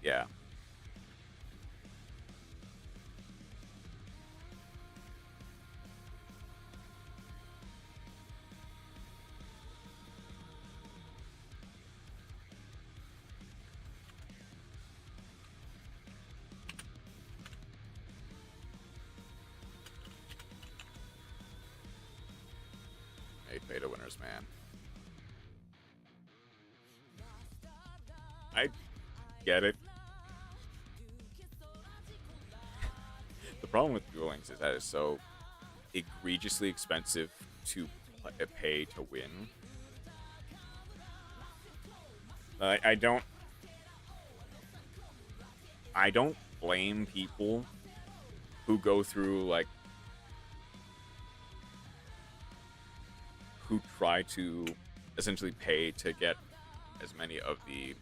Yeah. Beta winners, man. I get it. The problem with Duel Links is that it's so egregiously expensive to pay to win. I don't blame people who go through, like, who try to essentially pay to get as many of the,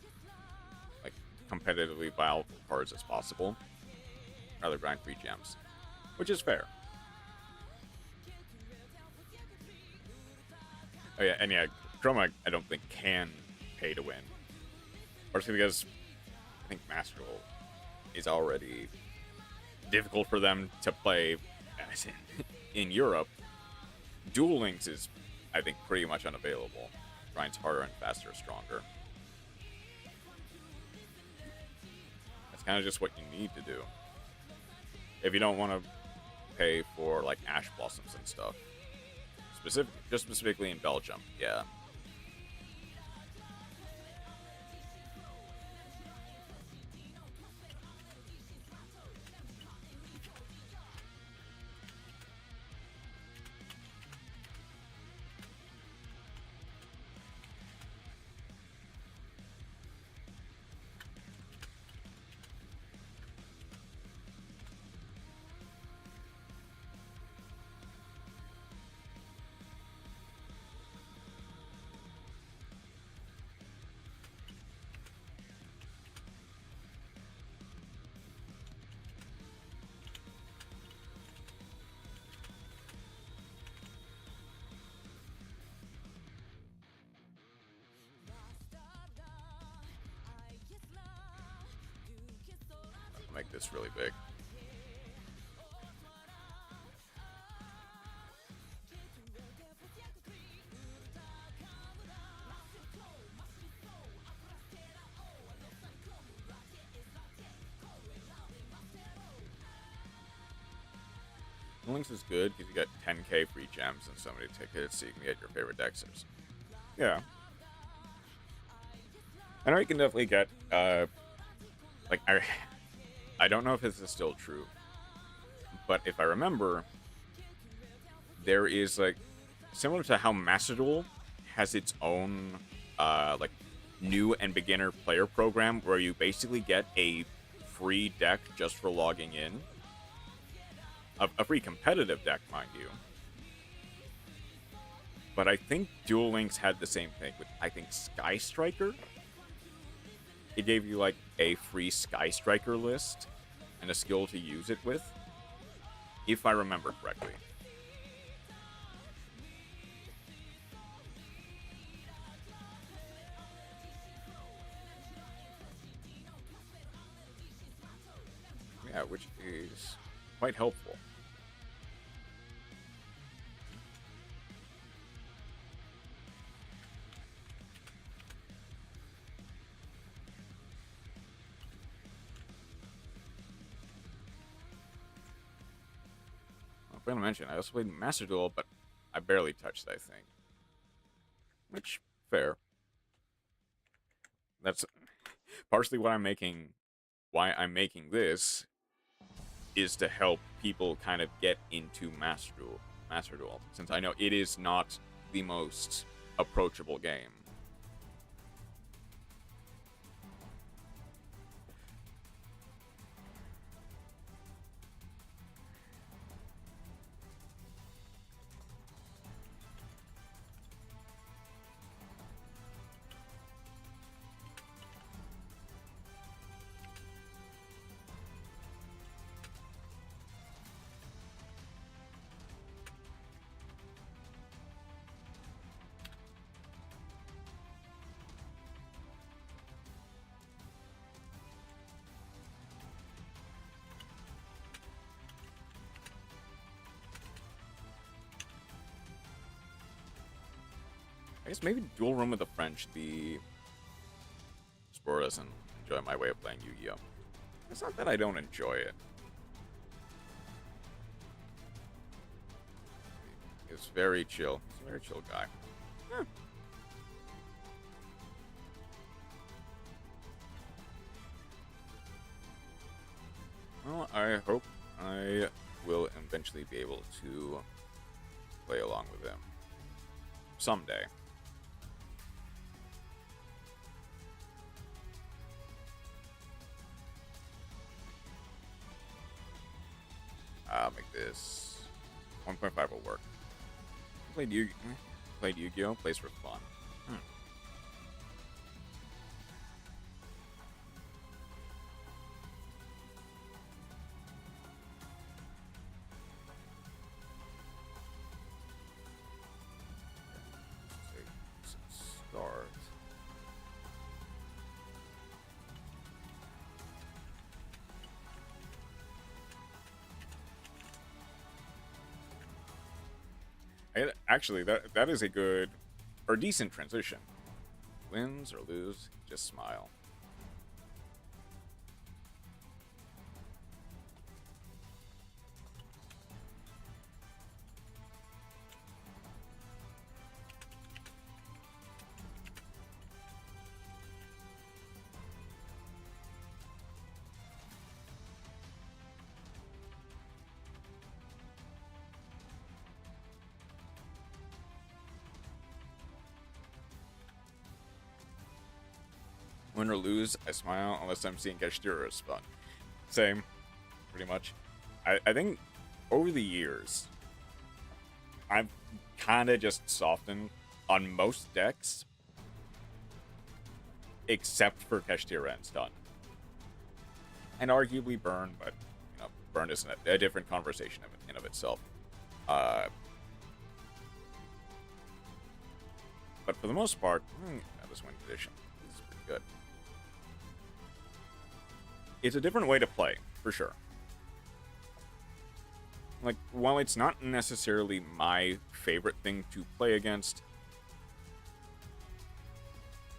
like, competitively viable cards as possible, rather grind free gems, which is fair. Oh yeah, and yeah, Chroma I don't think can pay to win, partially because think Master Duel is already difficult for them to play as in Europe. Duel Links is, I think, pretty much unavailable. Grinds harder and faster, stronger. That's kind of just what you need to do. If you don't want to pay for, like, Ash Blossoms and stuff. Just specifically in Belgium, yeah. Make this really big. Links is good because you get 10k free gems and so many tickets, so you can get your favorite dexers. Yeah. I know you can definitely get, like, I don't know if this is still true, but if I remember, there is, like, similar to how Master Duel has its own, like, new and beginner player program where you basically get a free deck just for logging in. A free competitive deck, mind you. But I think Duel Links had the same thing with, I think, Sky Striker. It gave you, like, a free Sky Striker list and a skill to use it with, if I remember correctly. Yeah, which is quite helpful. I'm going to mention, I also played Master Duel, but I barely touched, I think. Which, fair. That's partially why I'm making this, is to help people kind of get into Master Duel, since I know it is not the most approachable game. I guess maybe Dual Room with a Friend should be... Spore doesn't enjoy my way of playing Yu-Gi-Oh! It's not that I don't enjoy it. He's very chill. He's a very chill guy. Yeah. Well, I hope I will eventually be able to play along with him. Someday. I'll make this 1.5 will work. Played Yu-Gi-Oh! Plays for fun. Start. Actually, that is a good or decent transition. Wins or lose, just smile. Win or lose, I smile unless I'm seeing Kashtira respond. Same, pretty much. I think over the years, I've kind of just softened on most decks, except for Kashtira and Stun. And arguably Burn, but you know, Burn is a different conversation in of itself. But for the most part, this win condition is pretty good. It's a different way to play, for sure. Like, while it's not necessarily my favorite thing to play against,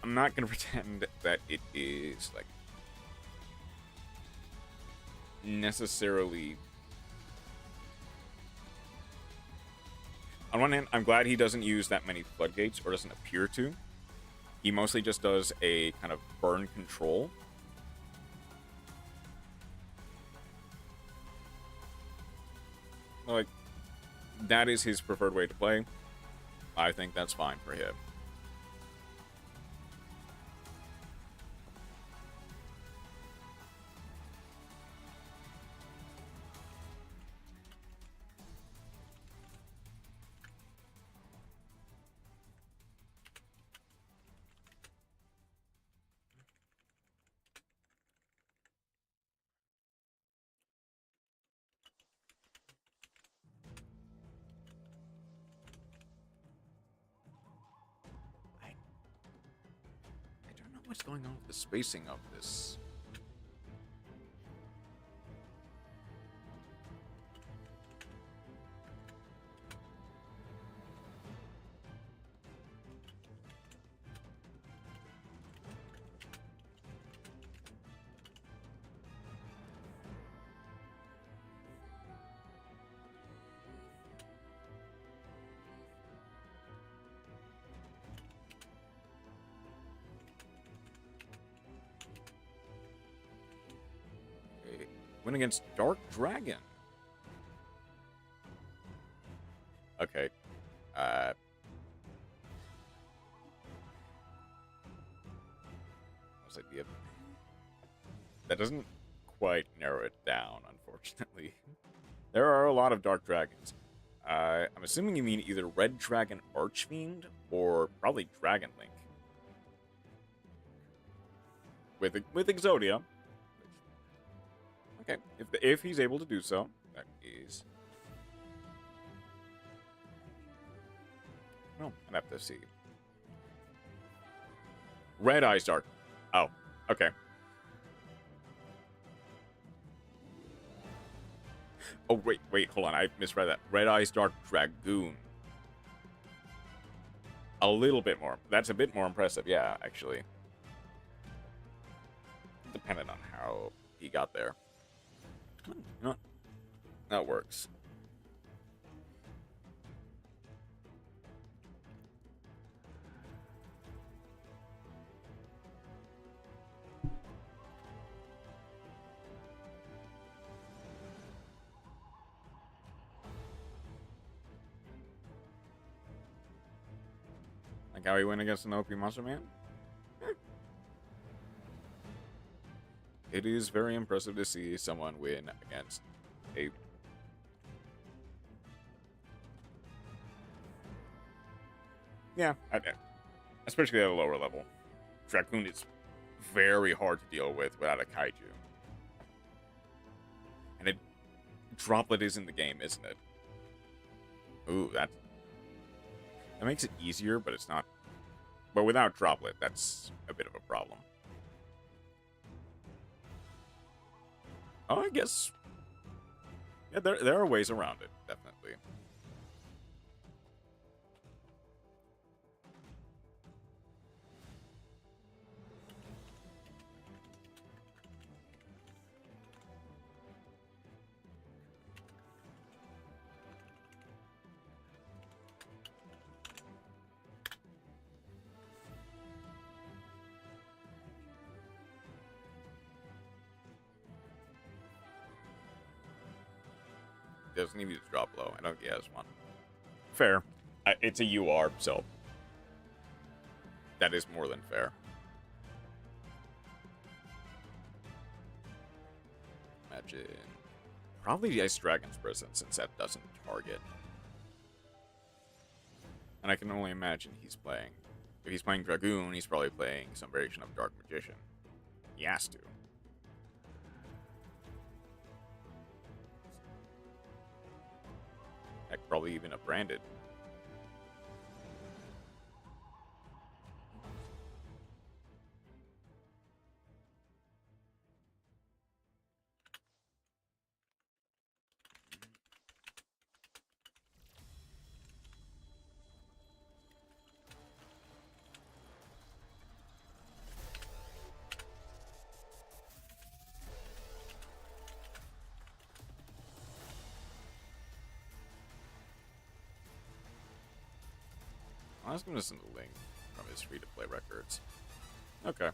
I'm not going to pretend that it is, like, necessarily... On one hand, I'm glad he doesn't use that many floodgates, or doesn't appear to. He mostly just does a kind of burn control. Like, that is his preferred way to play. I think that's fine for him. What's going on with the spacing of this? Win against Dark Dragon. Okay. What's the idea? That doesn't quite narrow it down, unfortunately. There are a lot of Dark Dragons. I'm assuming you mean either Red Dragon Archfiend or probably Dragon Link. With Exodia. Okay, if he's able to do so, that is... No, I'd have to see. Red Eyes Dark. Oh, okay. Oh, wait, hold on. I misread that. Red Eyes Dark Dragoon. A little bit more. That's a bit more impressive, yeah, actually. Depending on how he got there. You know what? That works. Like how he went against an OP Monster Man? It is very impressive to see someone win against a... Yeah, especially at a lower level. Dragoon is very hard to deal with without a kaiju. And a droplet is in the game, isn't it? Ooh, that makes it easier, but it's not... But without droplet, that's a bit of a problem. Oh, I guess... Yeah, there are ways around it, definitely. doesn't even use drop low. I don't think he has one. Fair. It's a UR, so that is more than fair. Imagine probably Ice Dragon's Prison, since that doesn't target. And I can only imagine he's playing. If he's playing Dragoon, he's probably playing some variation of Dark Magician. He has to. Heck, probably even a Branded. I was going to send a link from his free-to-play records. Okay.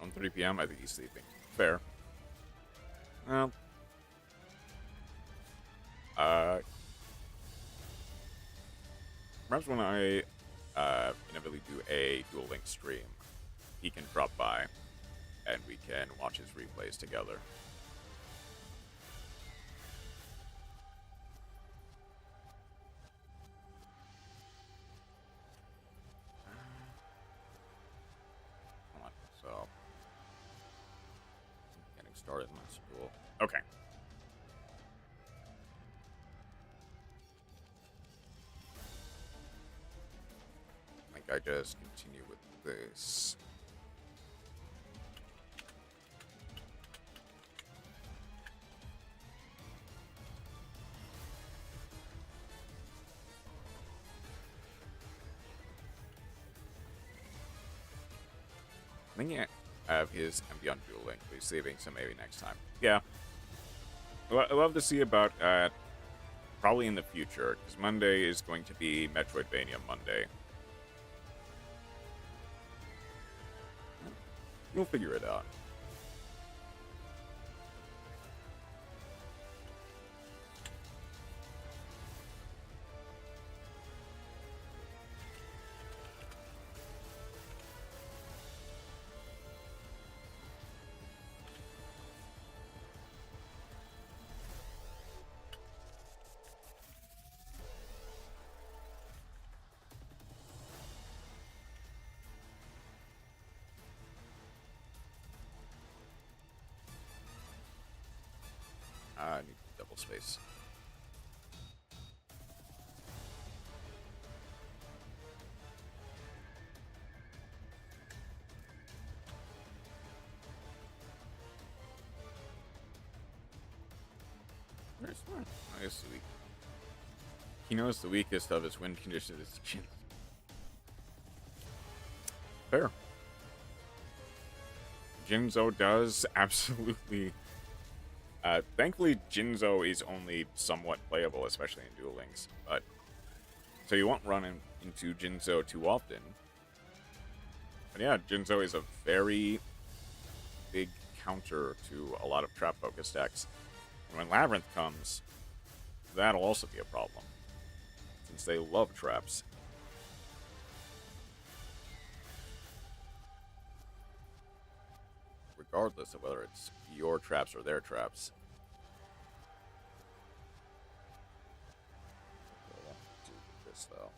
On 3 p.m., I think he's sleeping. Fair. Well. Perhaps when I inevitably do a Duel Link stream, he can drop by, and we can watch his replays together. Come on, so... Getting started in my school. Okay. I think I just continue with this. I think I have his empty on Duel Link, but he's saving some maybe next time. Yeah. I love to see about probably in the future, because Monday is going to be Metroidvania Monday. We'll figure it out. I need double space. Very smart. Nice weak. He knows the weakest of his win condition is Jin. Fair. Jinzo does absolutely. Thankfully, Jinzo is only somewhat playable, especially in Duel Links. But so you won't run into Jinzo too often. But yeah, Jinzo is a very big counter to a lot of trap-focused decks. And when Labyrinth comes, that'll also be a problem, since they love traps. Regardless of whether it's your traps or their traps. I want to do this though.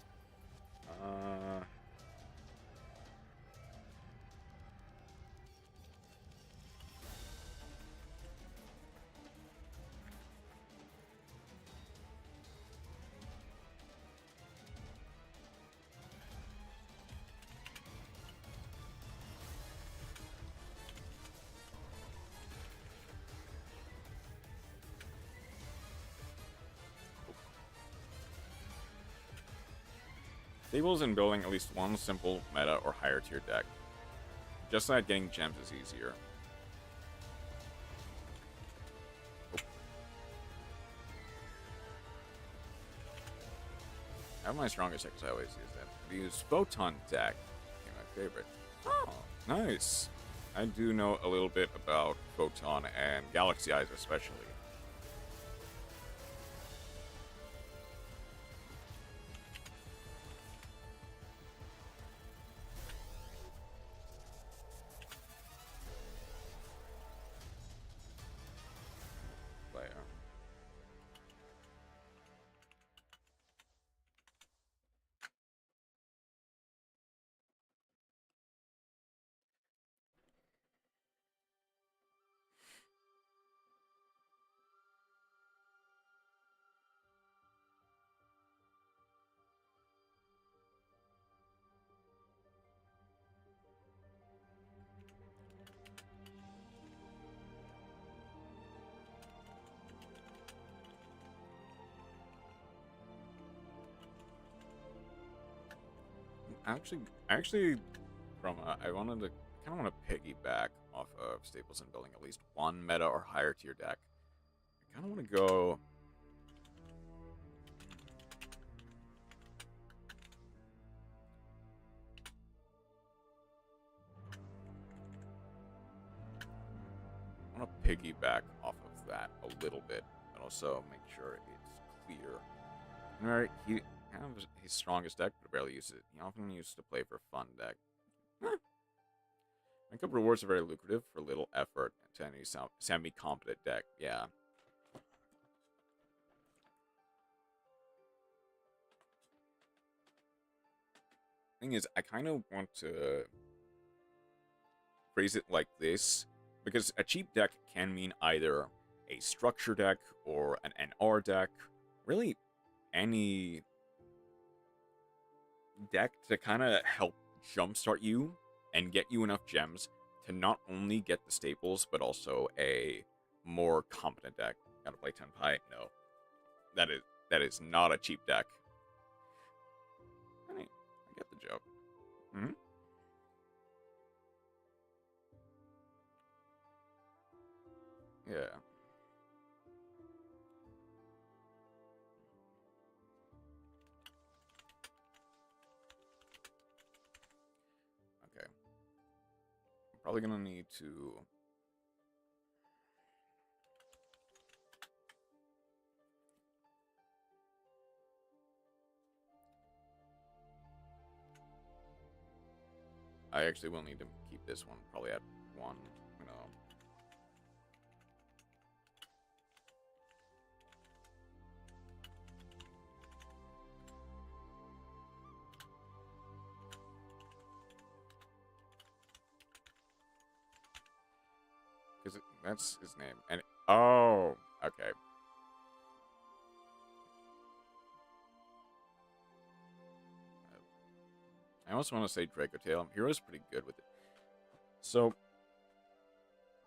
Stables and building at least one simple meta or higher tier deck. Just so that getting gems is easier. I have my strongest deck, because I always use that. The use Photon deck became my favorite. Oh, nice. I do know a little bit about Photon and Galaxy Eyes especially. Actually, from I wanted to kind of want to piggyback off of Staples and building at least one meta or higher tier deck. I kind of want to go. I want to piggyback off of that a little bit, and also make sure it's clear. Alright, he has his strongest deck, but barely uses it. He often used to play for fun deck. Makeup rewards are very lucrative for little effort to any semi-competent deck. Yeah. Thing is, I kind of want to phrase it like this, because a cheap deck can mean either a structure deck or an NR deck. Really, any deck to kind of help jumpstart you and get you enough gems to not only get the staples, but also a more competent deck. Gotta play 10 Pi? No. That is not a cheap deck. I get the joke. Hmm? Yeah. Okay. I'm probably gonna need to... I actually will need to keep this one probably at 1, you know. Because that's his name. And oh, okay. I also want to say Draco Tail. Hero's pretty good with it. So,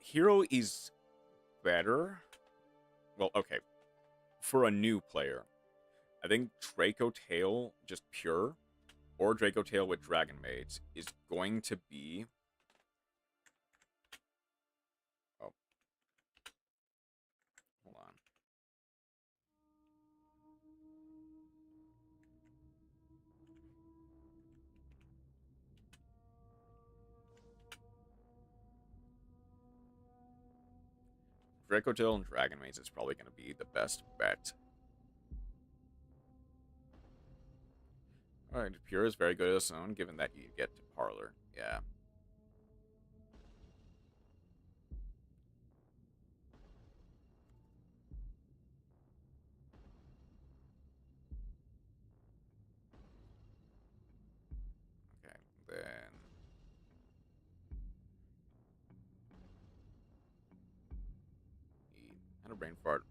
Hero is better. Well, okay. For a new player, I think Draco Tail, just pure, or Draco Tail with Dragon Maids, is going to be... Oh. Hold on. Draco Tail and Dragon Maids is probably going to be the best bet. Alright, Pure is very good at its own, given that you get to Parlor. Yeah. Okay, then... Had a brain fart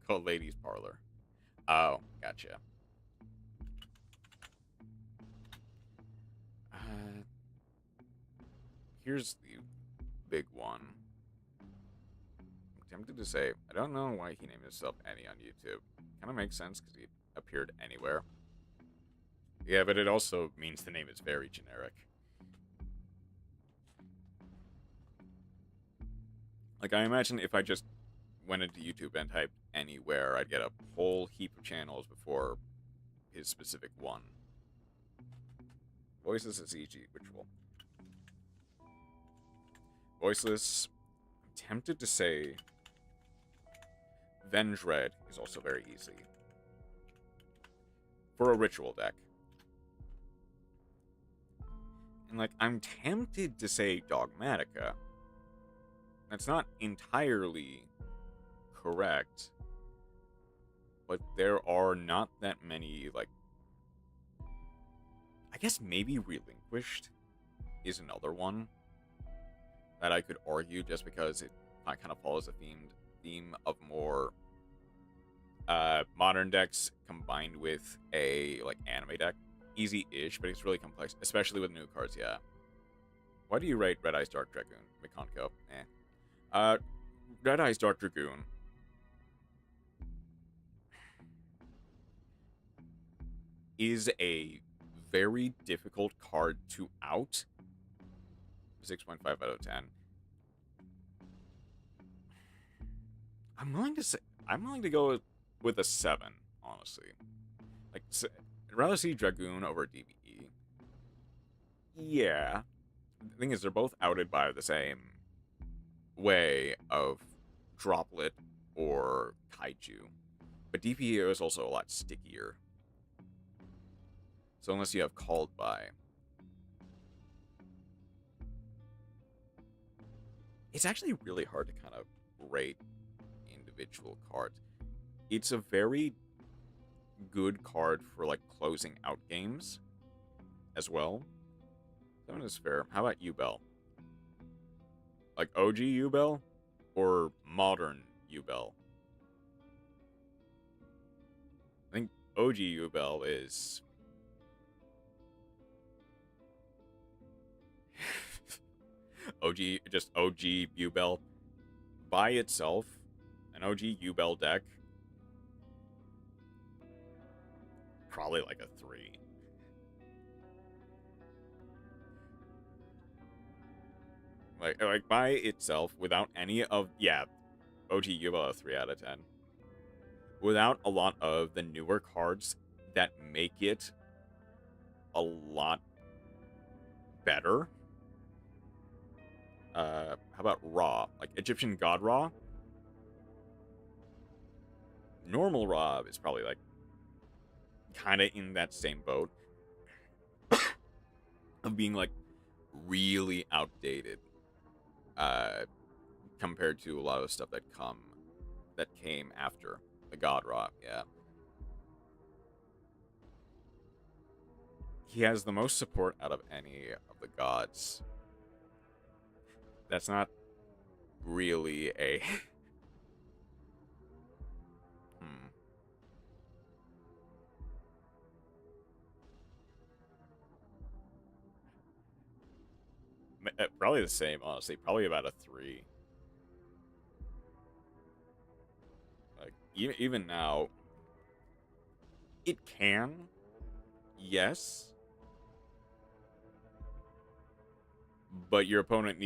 called Ladies Parlor. Oh, gotcha. Here's the big one. I'm tempted to say, I don't know why he named himself Annie on YouTube. Kind of makes sense because he appeared anywhere. Yeah, but it also means the name is very generic. Like, I imagine if I just went into YouTube and typed anywhere, I'd get a whole heap of channels before his specific one. Voiceless is easy ritual. Voiceless, I'm tempted to say Vendread is also very easy. For a ritual deck. And, like, I'm tempted to say Dogmatica. That's not entirely correct. But there are not that many, like... I guess maybe Relinquished is another one that I could argue just because it kind of follows a theme of more modern decks combined with a, like, anime deck. Easy-ish, but it's really complex, especially with new cards, yeah. Why do you rate Red Eyes Dark Dragoon? Mikonko? Red Eyes Dark Dragoon is a very difficult card to out. 6.5 out of 10. I'm willing to go with a 7, honestly. Like, I'd rather see Dragoon over DBE. Yeah. The thing is, they're both outed by the same way of Droplet or Kaiju. But DBE is also a lot stickier. So unless you have Called By. It's actually really hard to kind of rate individual cards. It's a very good card for, like, closing out games as well. That one is fair. How about Yubel? Like OG Yubel or modern Yubel? I think OG Yubel is... just OG Yubel by itself, an OG Yubel deck, probably like a 3. Like by itself, without any of, yeah, OG Yubel a 3 out of 10. Without a lot of the newer cards that make it a lot better. How about Ra? Like Egyptian God Ra? Normal Ra is probably, like, kind of in that same boat of being, like, really outdated compared to a lot of stuff that came after the God Ra. Yeah, he has the most support out of any of the gods. That's not really a Probably the same, honestly. Probably about a 3. Like, even now, it can, yes, but your opponent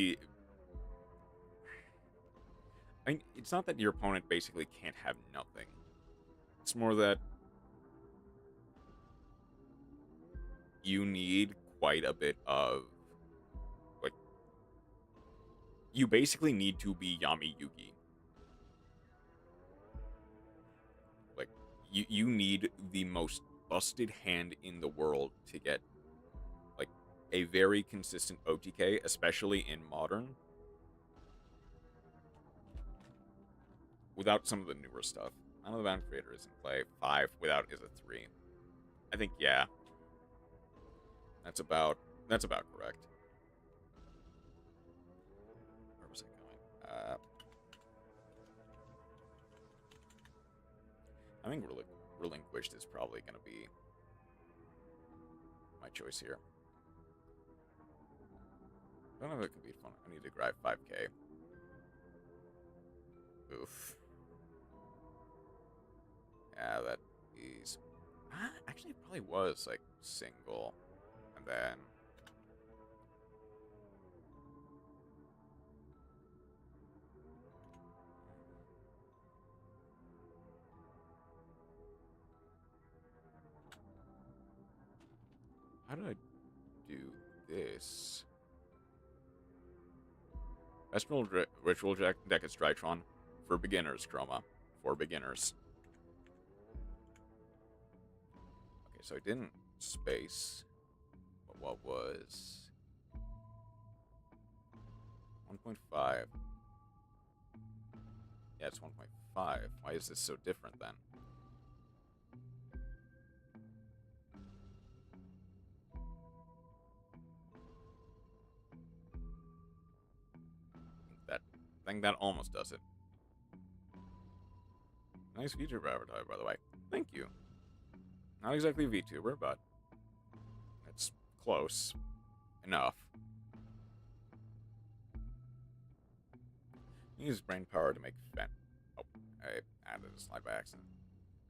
I mean, it's not that your opponent basically can't have nothing. It's more that you need quite a bit of, like, you basically need to be Yami Yugi. Like, you need the most busted hand in the world to get, like, a very consistent OTK, especially in Modern, without some of the newer stuff. None of the Bound Creator is in play. 5 without is a 3. I think, yeah. That's about correct. Where was I going? I think Relinquished is probably going to be my choice here. I don't know if it could be fun. I need to grind 5k. Oof. Yeah, that is... Actually, it probably was, like, single, and then how did I do this? Astral Ritual deck is Drytron for beginners, Chroma. For beginners. Okay, so I didn't space. But what was 1.5? Yeah, it's 1.5. Why is this so different then? I think that almost does it. Nice VTuber avatar, by the way. Thank you. Not exactly a VTuber, but it's close enough. Use brain power to make vent. Oh, I added a slide by accident.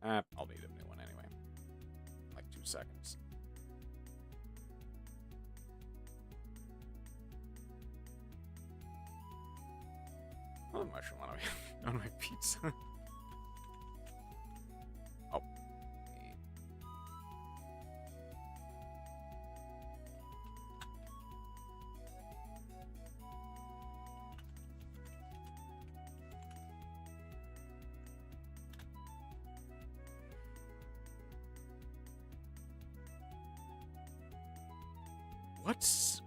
I'll need a new one anyway. Like 2 seconds. Oh, mushroom on my pizza. Oh. What's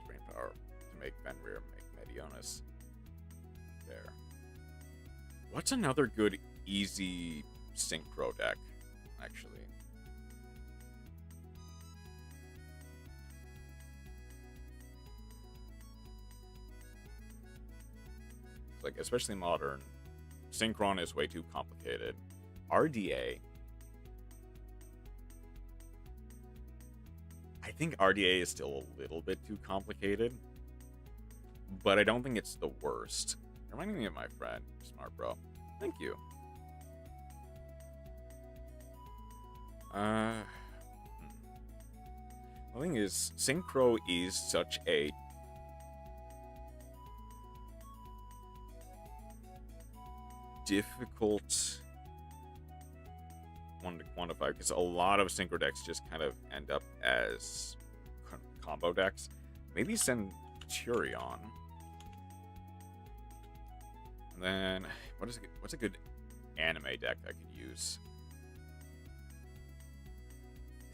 brain power to make Fenrir make Medionis? There. What's another good, easy synchro deck, actually? Like, especially modern, Synchron is way too complicated. RDA. I think RDA is still a little bit too complicated, but I don't think it's the worst. Reminding me of my friend, Smart Bro. Thank you. The thing is, Synchro is such a difficult one to quantify, because a lot of Synchro decks just kind of end up as combo decks. Maybe Centurion. And then, what's a good anime deck I could use?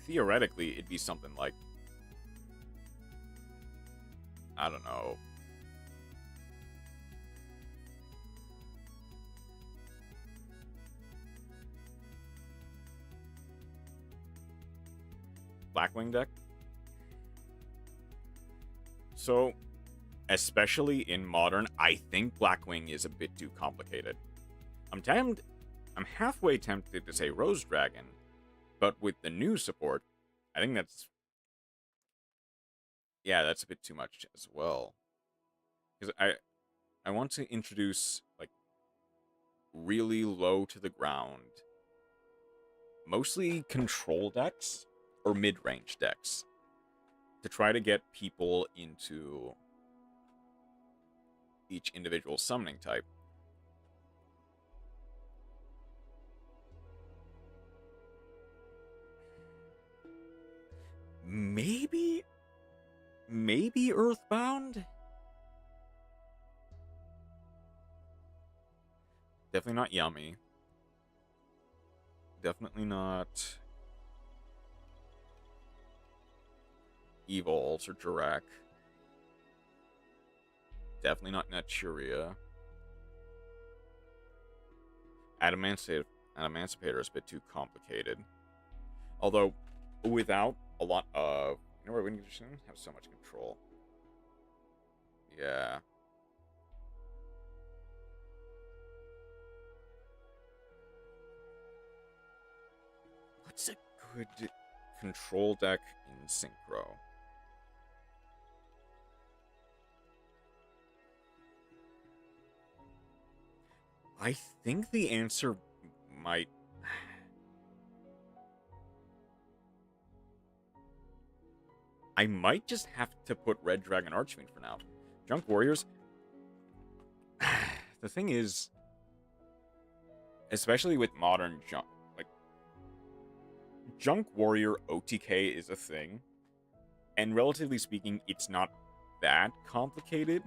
Theoretically, it'd be something like, I don't know, Blackwing deck. So, especially in modern, I think Blackwing is a bit too complicated. I'm halfway tempted to say Rose Dragon, but with the new support, I think that's a bit too much as well. Because I want to introduce, like, really low to the ground, mostly control decks or mid-range decks to try to get people into each individual summoning type. Maybe Earthbound? Definitely not Yummy. Definitely not Evols or Jirak. Definitely not Naturia. Emancipator is a bit too complicated. Although, without a lot of... You know where Wind Condition have so much control. Yeah. What's a good control deck in Synchro? I think the answer might... I might just have to put Red Dragon Archfiend for now. Junk Warriors. The thing is, especially with modern junk, like Junk Warrior OTK is a thing, and relatively speaking, it's not that complicated.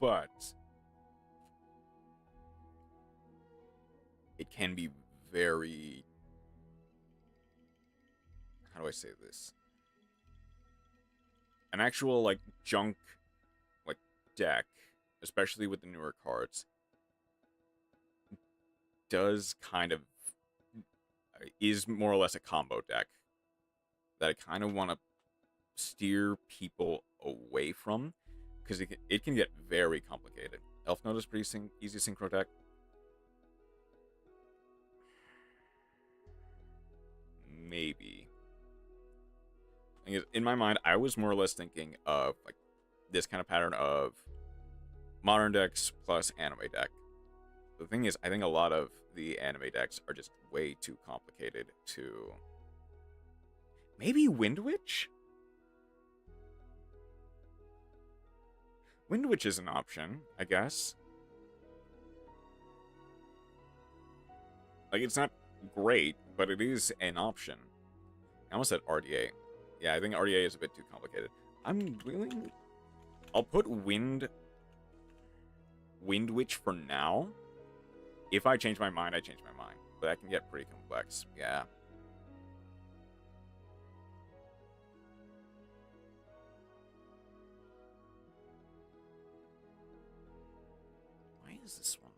But it can be very, how do I say this? An actual, like, junk, like, deck, especially with the newer cards, does kind of, is more or less a combo deck that I kind of want to steer people away from, because it can get very complicated. Elf Note is pretty easy synchro deck. Maybe. In my mind, I was more or less thinking of like this kind of pattern of modern decks plus anime deck. The thing is, I think a lot of the anime decks are just way too complicated to... Maybe Windwitch? Windwitch is an option, I guess. Like, it's not great, but it is an option. I almost said RDA. Yeah, I think RDA is a bit too complicated. I'm willing... I'll put Windwitch for now. If I change my mind, I change my mind. But that can get pretty complex. Yeah. Why is this one?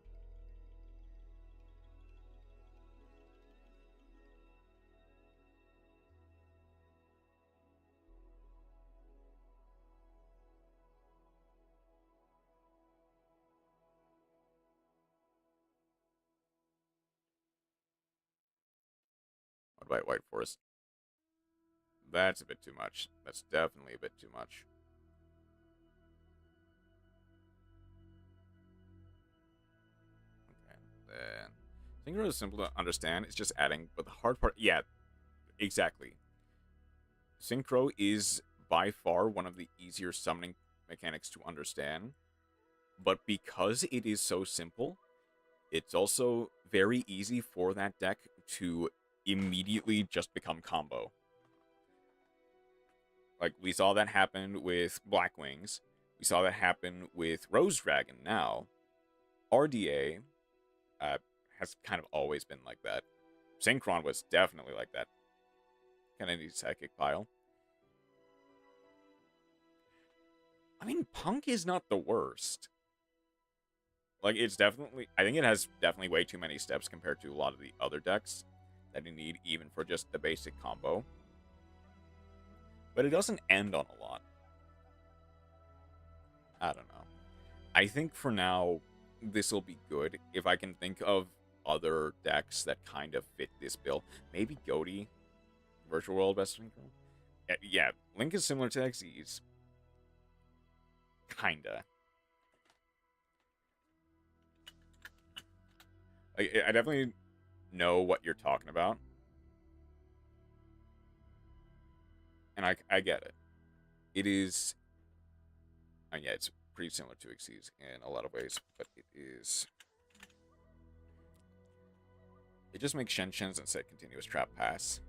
What about White Forest? That's a bit too much. That's definitely a bit too much. Okay, then... Synchro is simple to understand. It's just adding, but the hard part... Yeah, exactly. Synchro is by far one of the easier summoning mechanics to understand. But because it is so simple, it's also very easy for that deck to immediately just become combo. Like, we saw that happen with Black Wings. We saw that happen with Rose Dragon now. RDA has kind of always been like that. Synchron was definitely like that. Kind of need Psychic Pile. I mean, Punk is not the worst. Like, it's definitely... I think it has definitely way too many steps compared to a lot of the other decks that you need even for just the basic combo. But it doesn't end on a lot. I don't know. I think for now, this will be good. If I can think of other decks that kind of fit this bill. Maybe Goaty, Virtual World Best Synchro. Yeah, Link is similar to Xyz. Kinda. I definitely know what you're talking about. And I get it. It is... yeah, it's pretty similar to Xyz in a lot of ways, but it is... It just makes Shenshens and set continuous trap pass.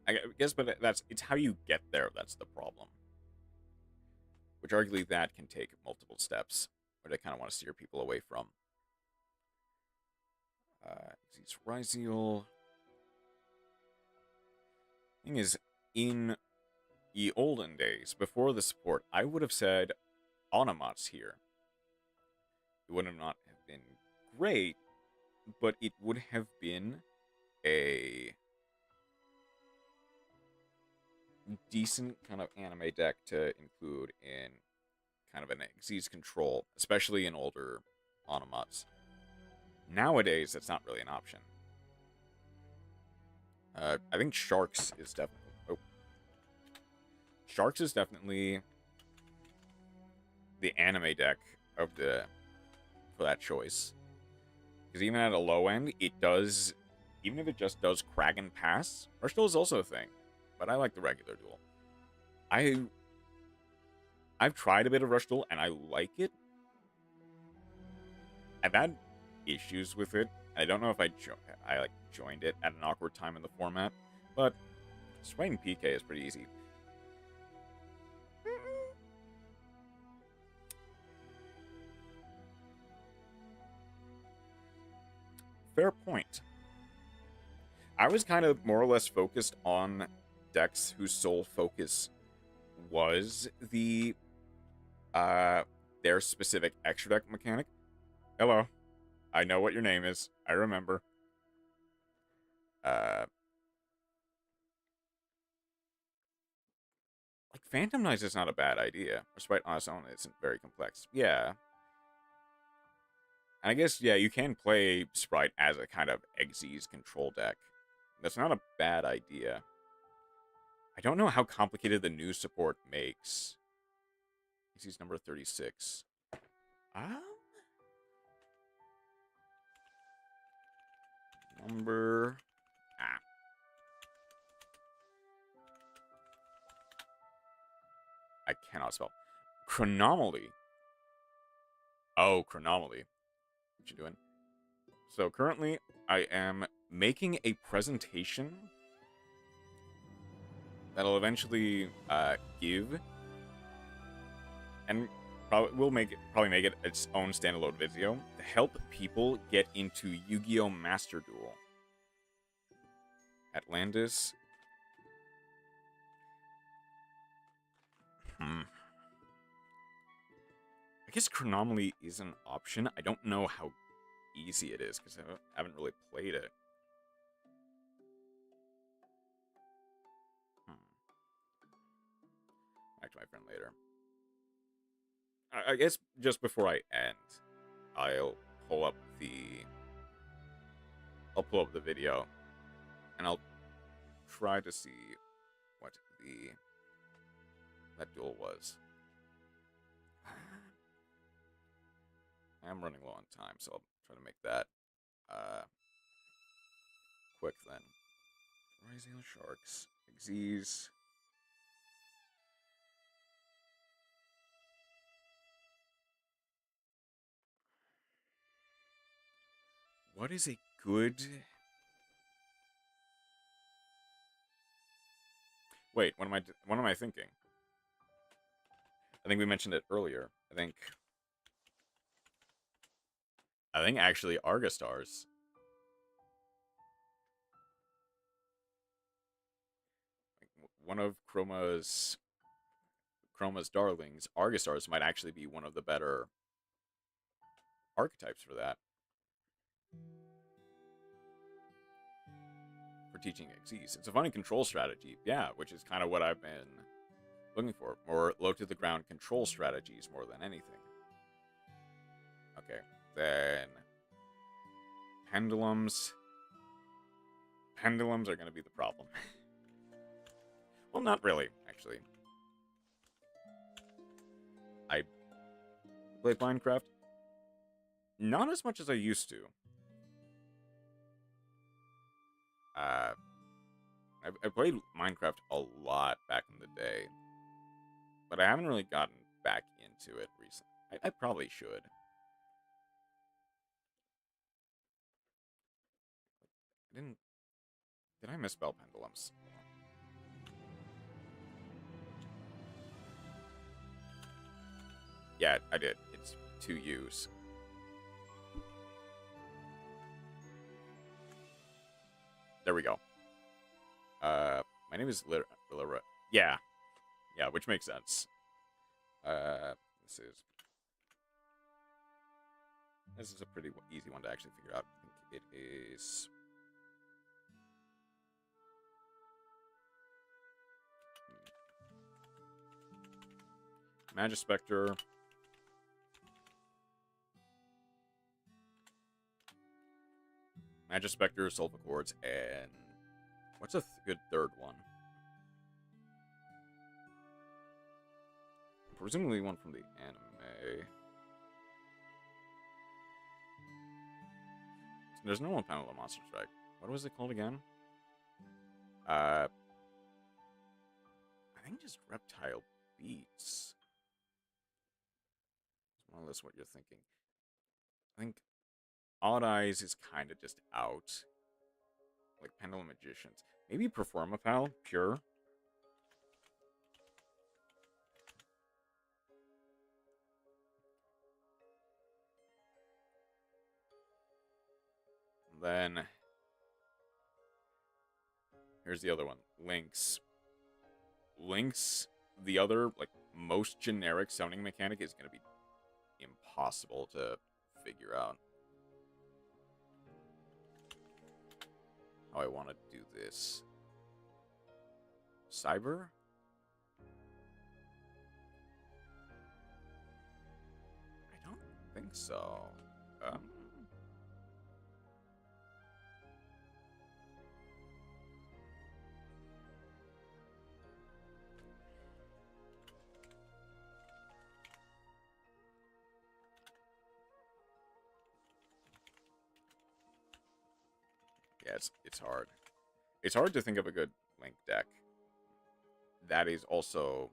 I guess, but it's how you get there that's the problem. Which arguably that can take multiple steps, where they kind of want to steer people away from. Xyz Ryziel. Thing is, in the olden days, before the support, I would have said Onomats here. It would not have been great, but it would have been a decent kind of anime deck to include in kind of an Xyz control, especially in older Onomats. Nowadays, that's not really an option. I think Sharks is definitely... Oh. Sharks is definitely the anime deck of the... for that choice. Because even at a low end, it does even if it just does Kraken Pass, Rush Duel is also a thing. But I like the regular Duel. I've tried a bit of Rush Duel, and I like it. I've had issues with it. I don't know if I joined it at an awkward time in the format, but swaying PK is pretty easy. Fair point. I was kind of more or less focused on decks whose sole focus was their specific extra deck mechanic. Hello. I know what your name is. I remember. Like, Phantom Knights is not a bad idea. Despite on its own, it isn't very complex. Yeah. And I guess, yeah, you can play Sprite as a kind of Xyz control deck. That's not a bad idea. I don't know how complicated the new support makes. Xyz number 36. Number... I cannot spell. Chronomaly. Oh, Chronomaly. What you doing? So currently, I am making a presentation that'll eventually give, and probably make it its own standalone video to help people get into Yu-Gi-Oh! Master Duel. Atlantis. I guess Chronomaly is an option. I don't know how easy it is because I haven't really played it. Back to my friend later. I guess just before I end, I'll pull up the video, and I'll try to see what that duel was. I'm running low on time, so I'll try to make that quick then. Rising Sharks, Xyz. What is a good... Wait, what am I thinking? I think we mentioned it earlier. I think actually Argostars. One of Chroma's darlings, Argostars, might actually be one of the better archetypes for that. For teaching Xyz. It's a funny control strategy, yeah, which is kind of what I've been looking for. More low-to-the-ground control strategies more than anything. Okay, then... Pendulums. Pendulums are going to be the problem. Well, not really, actually. I play Minecraft. Not as much as I used to. I played Minecraft a lot back in the day. But I haven't really gotten back into it recently. I probably should. Did I misspell pendulums? Yeah, I did. It's 2 U's. There we go. My name is Lira. Yeah. Yeah, which makes sense. This is a pretty easy one to actually figure out. I think it is... Magispector. Magispector, Sulfur and... What's a good third one? Presumably one from the anime. There's no one panel on Monster Strike. What was it called again? I think just Reptile Beats. It's more or less what you're thinking. I think Odd Eyes is kind of just out. Like Pendulum Magicians. Maybe Performapal, Pure. Then here's the other one. Lynx. Lynx, the other, like, most generic sounding mechanic is going to be impossible to figure out. How I want to do this. Cyber? I don't think so. Yeah, it's hard. It's hard to think of a good Link deck. That is also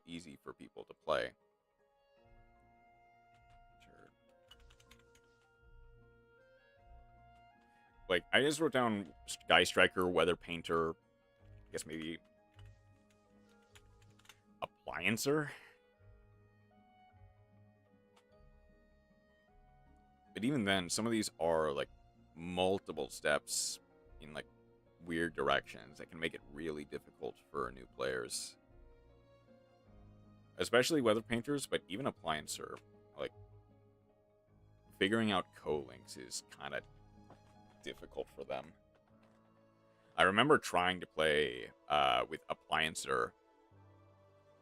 easy for people to play. Sure. Like, I just wrote down Sky Striker, Weather Painter, I guess maybe Appliancer. But even then, some of these are, like, multiple steps in, like, weird directions that can make it really difficult for new players. Especially Weather Painters, but even Appliancer. Like, figuring out co-links is kind of difficult for them. I remember trying to play with Appliancer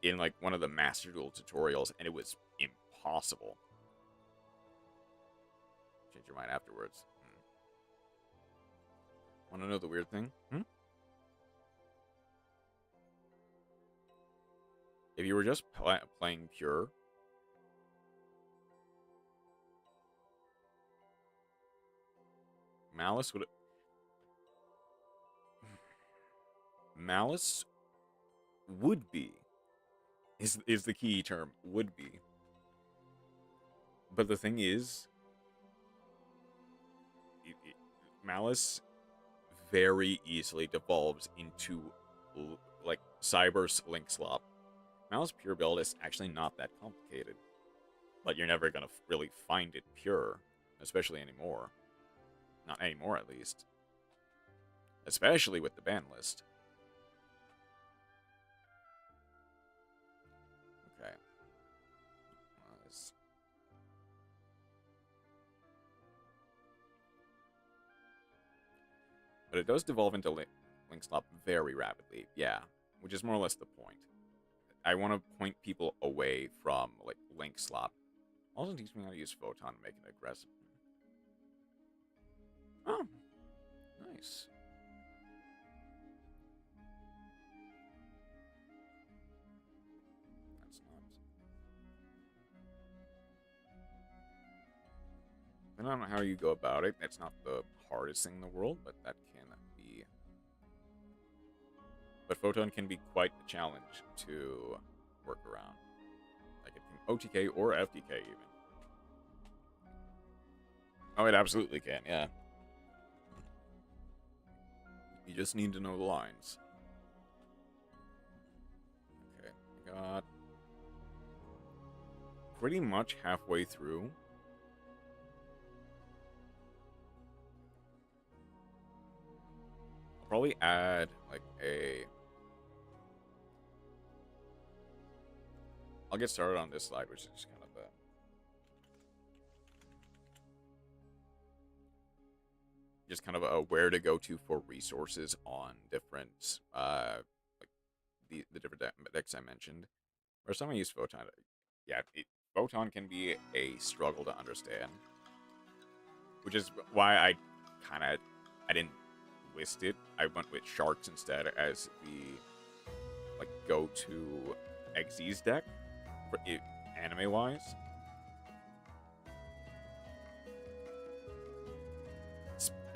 in, like, one of the Master Duel tutorials, and it was impossible. Change your mind afterwards. Want to know the weird thing? If you were just playing pure, Malice would... Malice would be. Is the key term. Would be. But the thing is... Malice very easily devolves into, like, Cyber's Link Slop. Malice pure build is actually not that complicated. But you're never going to really find it pure. Especially anymore. Not anymore, at least. Especially with the ban list. Okay. But it does devolve into Link Slop very rapidly. Yeah. Which is more or less the point. I want to point people away from, like, Link Slop. Also teach me how to use Photon to make it aggressive. Oh. Nice. That's nuts. I don't know how you go about it. That's not the hardest thing in the world, but that can be... But Photon can be quite a challenge to work around. Like, it can OTK or FTK even. Oh, it absolutely can, yeah. You just need to know the lines. Okay, got pretty much halfway through. I'll probably add, like, I'll get started on this slide, which is just kind of a where to go to for resources on different like the different decks I mentioned. Or some I use Photon. Yeah, Photon can be a struggle to understand, which is why I didn't list it. I went with Sharks instead as the, like, go-to Xyz deck for it, anime wise.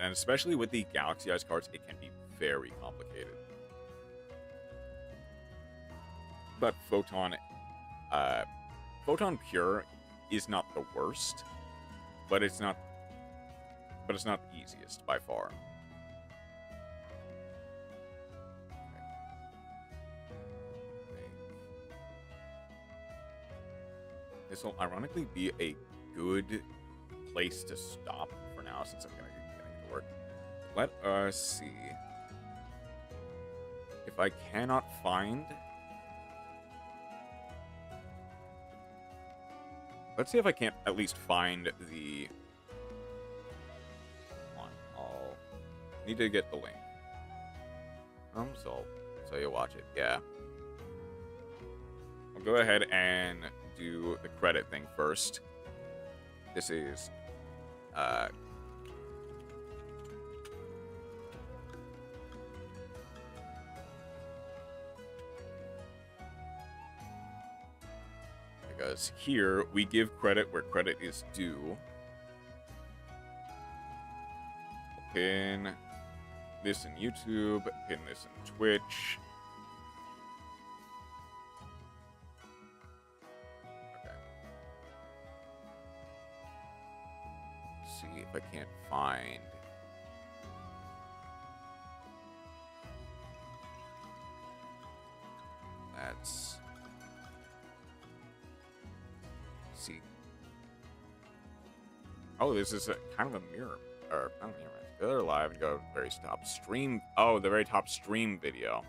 And especially with the Galaxy Eyes cards, it can be very complicated. But Photon Pure is not the worst, but it's not the easiest by far. This will ironically be a good place to stop for now, since I'm gonna get getting to work. Let us see if I cannot find. Let's see if I can't at least find the one. I'll need to get the link. So you watch it. Yeah. I'll go ahead and do the credit thing first. This is because here we give credit where credit is due. Pin this in YouTube, pin this in Twitch. Okay. See if I can't find. Let's see. Oh, this is a kind of a mirror, or not a mirror. They're live and go to the very top stream. Oh, the very top stream video.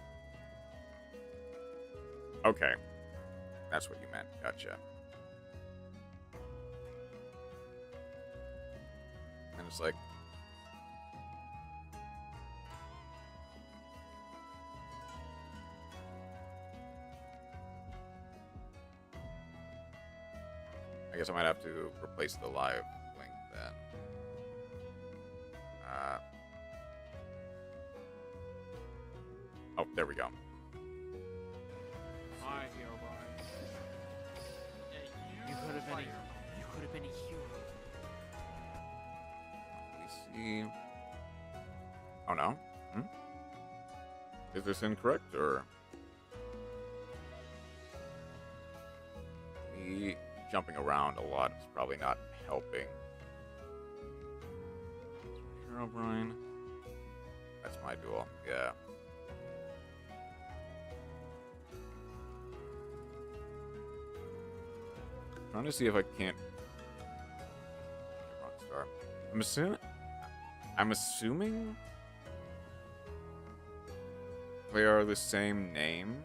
Okay, that's what you meant. Gotcha. And it's like, I guess I might have to replace the live link then. Oh, there we go. Hi, hero boy. You could have been a hero. Let me see. Oh no. Is this incorrect or? Me jumping around a lot is probably not helping. Hero Brian. That's my duel. Yeah. Trying to see if I can't. Rockstar. I'm assuming they are the same name.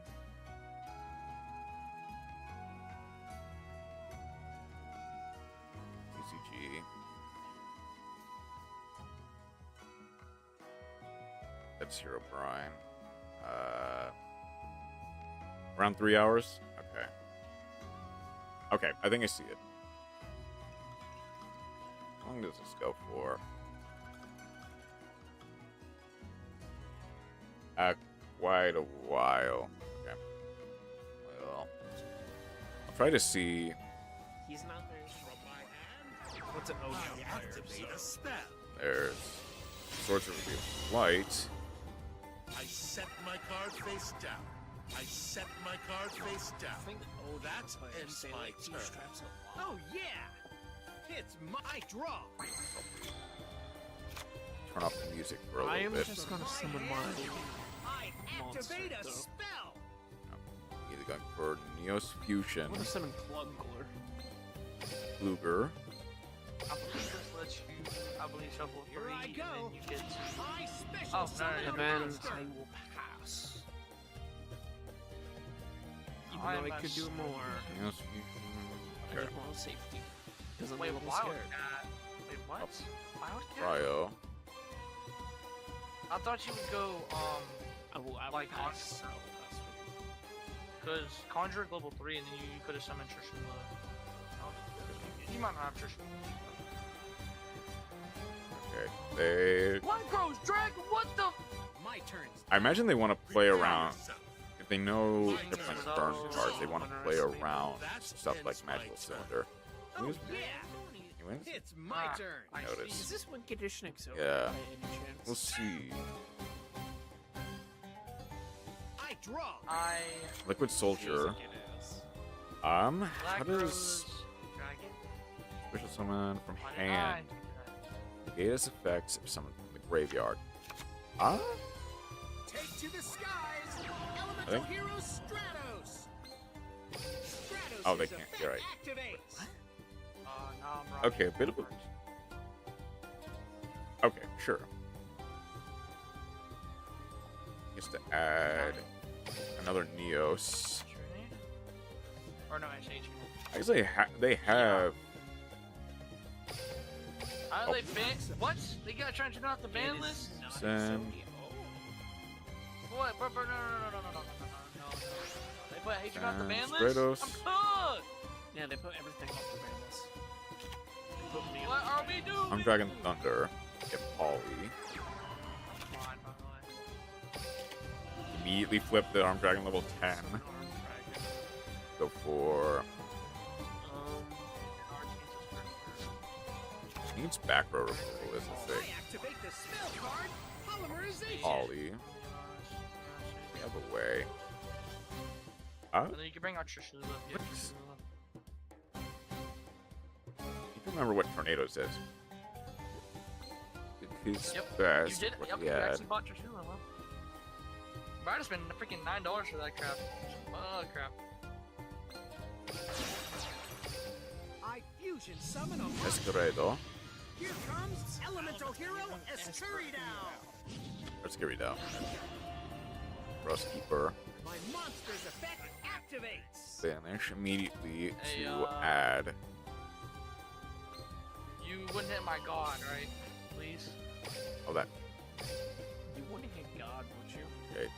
TCG. That's Hero Brian. Around 3 hours? Okay. Okay, I think I see it. How long does this go for? Quite a while. Okay. Well, I'll try to see. He's not very from my hand. What's an Activate a spell. There's Sorcerer of Light. I set my card face down. I set my card face down. That ends my turn. Oh yeah! It's my draw! Turn off the music for a little bit. Just gonna summon my I activate a monster, spell. Either going for Neos Fusion, I'm gonna summon Plungler. Luger. I believe this lets you, shuffle 3, Here I and go. then you get to... I special Oh, no, summon no, And a then monster. I will pass. Even I though I am could do a- more. Neos Fusion. I Okay. just want safety. Because I'm Wait, a little Wildcat? scared. Wait, what? Wildcat? Cryo. I thought you would go, I will like, pass. on- because Conjure at level 3, and then you could have summoned Trishan. You might not have Trishan. Okay. They. Lycro's Dragon, what the? My turn. I imagine they want to play Prepare around. yourself. If they know My they're playing turn. burn cards, they want to play around That stuff like ends my Magical turn. Cylinder. Oh Use- yeah. You wins? It's my turn. I Notice. Is this one conditioning so Yeah. by any chance? We'll see. I draw. Liquid Soldier. It is. How Black does Rose Dragon. special summon from Why did I hand do that? negate its effects if summoned from the graveyard? Ah? Take to the skies. I Elemental think- hero Stratos. Stratos Oh, they is can't. effect You're right. activates. Now I'm wrong. Okay, a bit of a. Okay, sure. Just to add another Neos. Journey? Or no, I say Journey. I guess they have. How Oh. they ban? What? They got trying to turn off the ban list? Send. What? But no. They put hatred off the ban list? Stratos. I'm cooked! Yeah, they put everything off the ban list. They put me What on are the we ban. doing? I'm Dragon Thunder. Get Polly. Fine, by the way. Immediately flip the Arm Dragon level 10. Go for. Needs back row removal is the I thing. activate the spell card. Polymerization. Polly. We have a way. And then you can bring out Trishula. Yeah, Trishula. You can remember what Tornado says. His Yep, You best. did? What Yep, he you had. actually bought Trishula, well. Might have spent freaking $9 for that crap. Crap. I fusion summon a monster. Escoredo. Here comes Elemental Hero Escuridow. Let's get rid of. Rustkeeper. My monster's effect activates. Banish immediately Hey, to add. You wouldn't hit my god, right? Please? Oh, that. You wouldn't hit God, would you? Okay.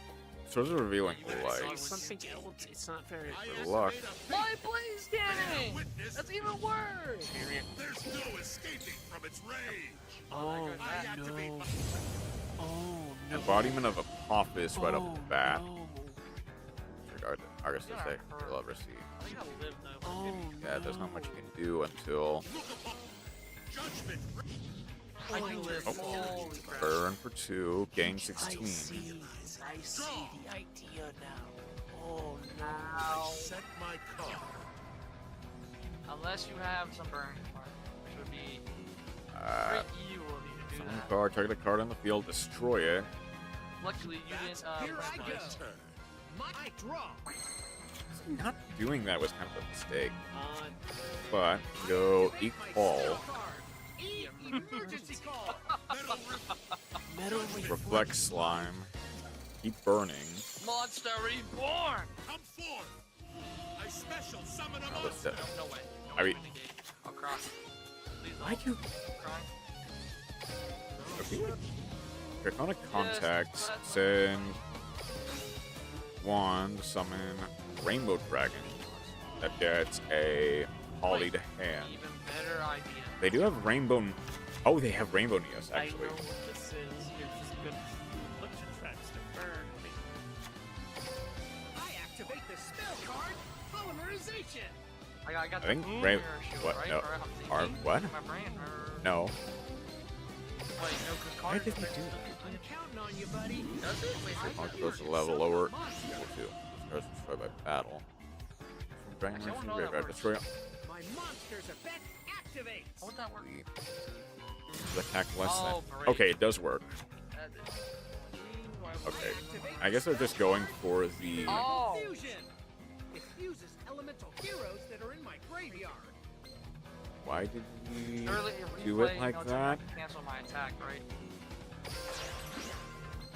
Swords of Revealing Yeah, you Light. would. Something else. It's not very. Good luck. My blaze cannon! That's even worse! There's no escaping from its rage. Oh I activate no! my Oh no! Embodiment of Apophis right off the bat. No. Regard to Argus to say, you'll ever see. I think I live though. Oh Yeah, there's not much you can do until judgment. I do live. Oh. Holy crap. burn for 2, gain 16. I see the idea now. Oh I no! set my card. Unless you have some burn card, which would be Uh, pretty evil of you to do summon that. card, target a card on the field, destroy it. Luckily, you That's didn't. Here I burn go. twice. Turn. My draw. Not doing that was kind of a mistake. On. But go Activate my equal, spell card. Emergency call. Metal reflect slime, keep burning. Monster reborn! Come forth. I special summon a Oh, that's monster. it. No way. No I way. mean- Renegade. I'll cross. Please don't. Why'd you? Crying. Okay. Draconic Contact, Yes, that's- send 1, summon Rainbow Dragon. That gets a Polly to hand. Even better idea. They do have Rainbow. Oh, they have Rainbow Neos, I actually. know what this is. You're just gonna look to tracks to burn me. I activate the spell card. Polymerization. I got I think the moon Rain- mirror shield, what? right? No. Or I'm thinking, Are- what? My brain. No. Wait, no, because Why Connor did he do I'm counting on you, buddy. Does it? Wait, how Monster does goes to level lower. Equal to. Starts destroyed by battle. From Dragon Actually, I Mercy don't know how that Graveyard, works. destroy My monster's effect activates. How would that work? the attack less Oh, than. great. Okay, it does work. That is- Okay. I guess they're just going for the. Oh! Fusion. It fuses elemental heroes that are in my graveyard. Why did we Early do replay, it like no, it's that? not cancel my attack, right?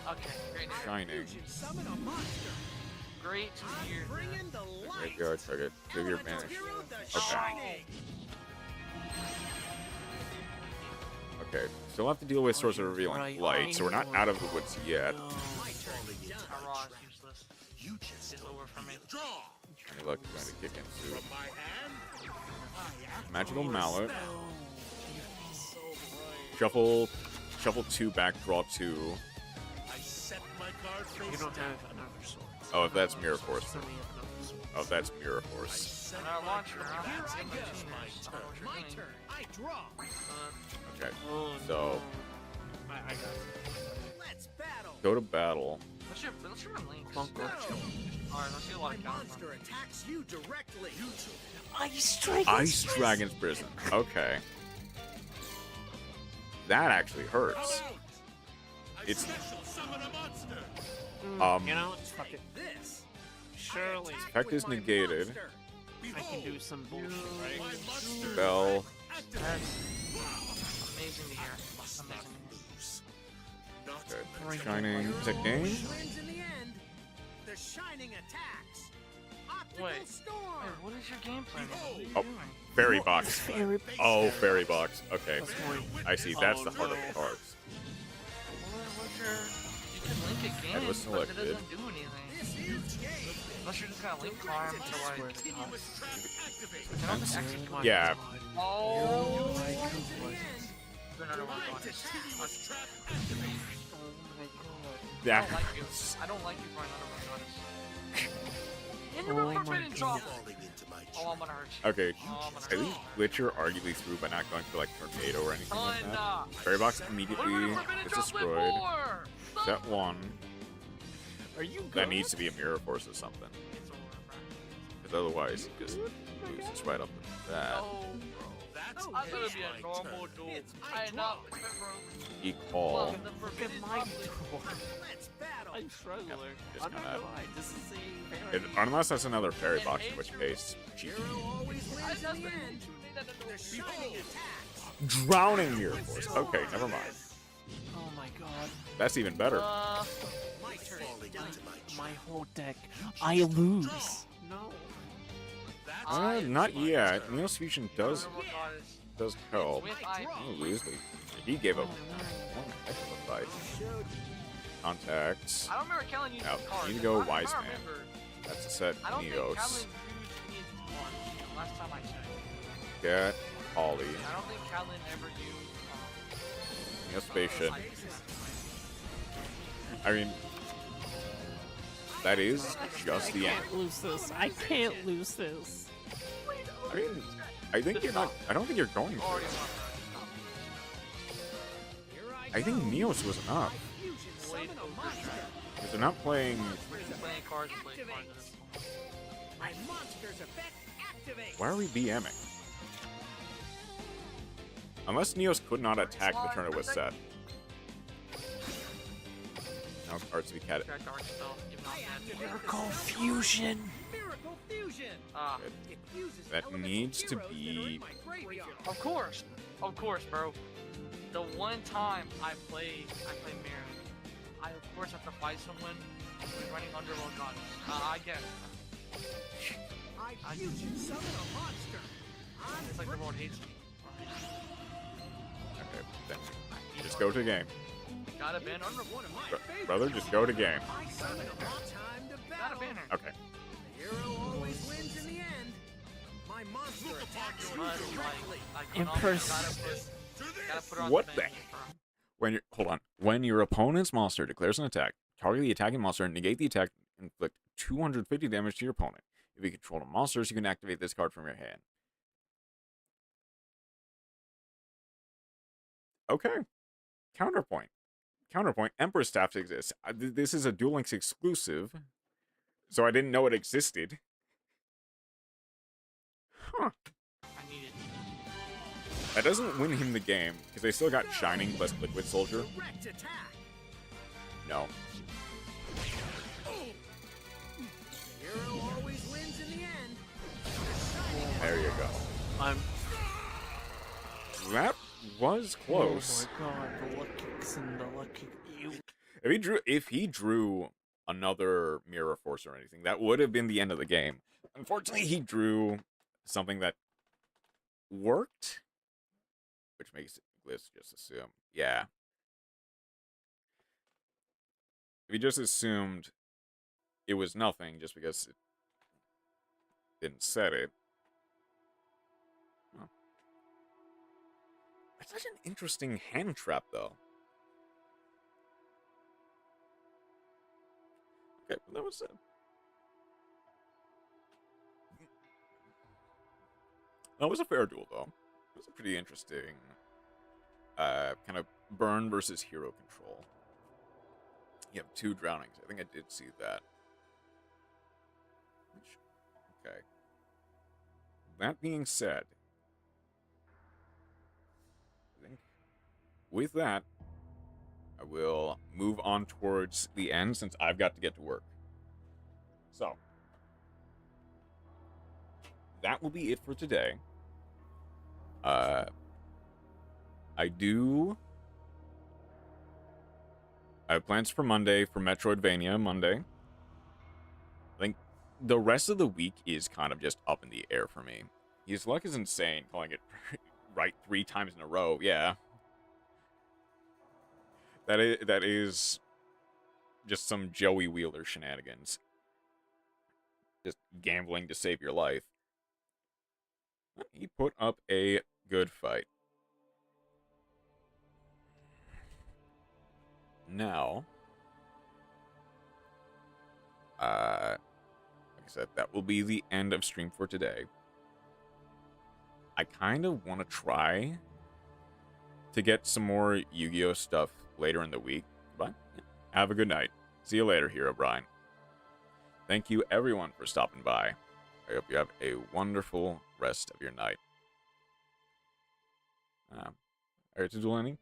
Okay, great to hear. Shining. Fusion summon a monster. Great to hear. I'm bringing the light. Graveyard target. Trigger Elemental banish. hero, the Okay. shining. Okay. Still have to deal with Source of Revealing Light, so we're not out of the woods yet. My turn is done. My raw is useless. You just It's over for me. draw. Any luck is going to kick into From my hand, I activate Magical a Mallet. spell. So bright. Shuffle 2 back, draw 2. I set my card face You don't down. have another sword. Oh, if that's Mirror Force. So we have another sword. Oh, that's Mirror I Force. set Our my launcher, cards. huh? Here I It's go. my I don't know turn. what you're My doing. turn. I draw. Okay. Oh, So no. I got it. Let's battle. go to battle. Let's run links. Fungus. No. Alright, let's see a lot My of counter. monster attacks you directly. Ice Dragon's Ice Prison. Dragon's Prison. Okay. That actually hurts. I It's- special summon a monster. You know, fuck it. This. Surely Effect is negated. I can do some bullshit, My right? monster Spell. activate. That's amazing to hear. Must not lose. Not Good. until Shining. Is it game? Wins in the end. The shining attacks. Optical Wait. storm. Wait, what is your game plan? What are you Oh. doing? Fairy Box. Fairy Oh, Fairy Box. Okay. That's more- I see. That's Oh, the heart of no. the cards. What's your... You can link again, That was but it selected. doesn't do anything. This is game. Unless you're just gonna link climb to like... continuous trap activate. Can I just actually climb? Yeah. Oh! Wins in the end. Another one. Continuous trap activate. I That. don't like you. I don't like you for another one, goddess. And Oh you're my forbidden God. drop. Falling into my Oh, I'm gonna hurt you. Okay. Oh, I'm gonna I hurt think Witcher arguably threw by not going for like tornado or anything like that. Thunder. Fairy Box What are immediately we forbidden gets drop destroyed. for? Set one. Are you good? That needs to be a Mirror Force or something. It's over, bro. Because otherwise he just loses right up to that. Oh, bro. That's I thought it'd be my a normal turn. duel. It's I my had not draw. bro. Equal. Well, the Look forbidden at my drop. draw. Let's battle. I'm struggling. just I'm not kinda- gonna lie. This is a very... Unless that's another Fairy Box, in which case, GG. Hero always I wins just in the end. The the shining attacks. Drowning Mirror Force. Okay, never mind. Oh my god. That's even better. My turn. Falling into my My whole deck. I lose. No. That's Not my yet. turn. Neos Fusion does help. With I. Oh, lose. He gave up one heck of a fight. Contacts. I don't remember Kellen using Now, the card. you need to go If I Wise Man. remember, That's a set I don't think Neos. Kellen used one last time I checked. Get Holly. I don't think Kellen ever used. Neos Spaceship. I mean, that is just the end. Can't lose this. I can't lose this. I mean, I think you're not. I don't think you're going to. Already Here I think Neos was enough. Fusion summon a monster. Because they're not playing. playing cards and playing cards at this point. My monster's effect activate. Why are we BMing? Unless Neos could not attack the turn it was set. Now cards to be cat. Track dark spell, even though I'm dead. Miracle Fusion. Miracle fusion. Ah, It fuses That elemental needs to heroes that are be- in my graveyard. of course, bro. The one time I play Mirror, I of course have to fight someone who's running Underworld Goddess. I get it. I fusion summon a monster. I'm It's like the world hates me. Okay, then just go to game. Gotta ban Underworld. one of my Bro- favorites. brother, just go to game. I summon a time to Gotta battle. ban her. Okay. The hero always wins in the end. My monster attacks you But directly. like In Konami, person. gotta put her on What the the ban. When your hold on. When your opponent's monster declares an attack, target the attacking monster and negate the attack, inflict 250 damage to your opponent. If you control the monsters, you can activate this card from your hand. Okay. Counterpoint. Emperor Staff exists. This is a Duel Links exclusive, so I didn't know it existed. Huh. I need it. That doesn't win him the game, because they still got Shining plus Liquid Soldier. Direct attack. No. The hero always wins in the end. The shining There you go. I'm. That was close. Oh my god, the luckies and the lucky. You. If he drew another Mirror Force or anything, that would have been the end of the game. Unfortunately, he drew something that worked, which makes let's just assume, yeah. If he just assumed it was nothing just because it didn't set it. Well, it's such an interesting hand trap, though. Okay, that was That was a fair duel, though. It was a pretty interesting kind of burn versus hero control. You have 2 drownings. I think I did see that. Okay. That being said, I think with that, I will move on towards the end since I've got to get to work. So, that will be it for today. I have plans for Monday for Metroidvania Monday. I think the rest of the week is kind of just up in the air for me. His luck is insane, calling it right 3 times in a row. Yeah. That is just some Joey Wheeler shenanigans. Just gambling to save your life. He put up a good fight. Now, like I said, that will be the end of stream for today. I kind of want to try to get some more Yu-Gi-Oh stuff later in the week, but have a good night. See you later, Hero Brian. Thank you, everyone, for stopping by. I hope you have a wonderful rest of your night. Are you to do anything?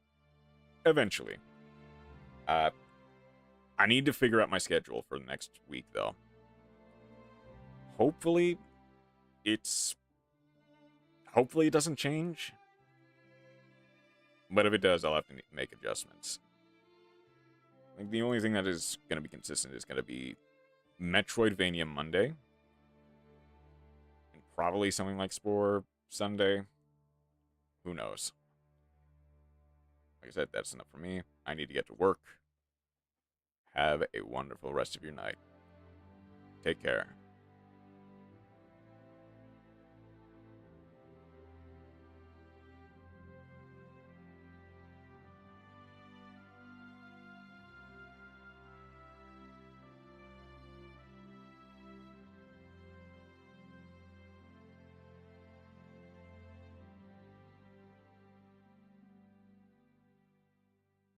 Eventually. I need to figure out my schedule for the next week, though. Hopefully it doesn't change. But if it does, I'll have to make adjustments. I think the only thing that is going to be consistent is going to be Metroidvania Monday. And probably something like Spore Sunday. Who knows? Like I said, that's enough for me. I need to get to work. Have a wonderful rest of your night. Take care.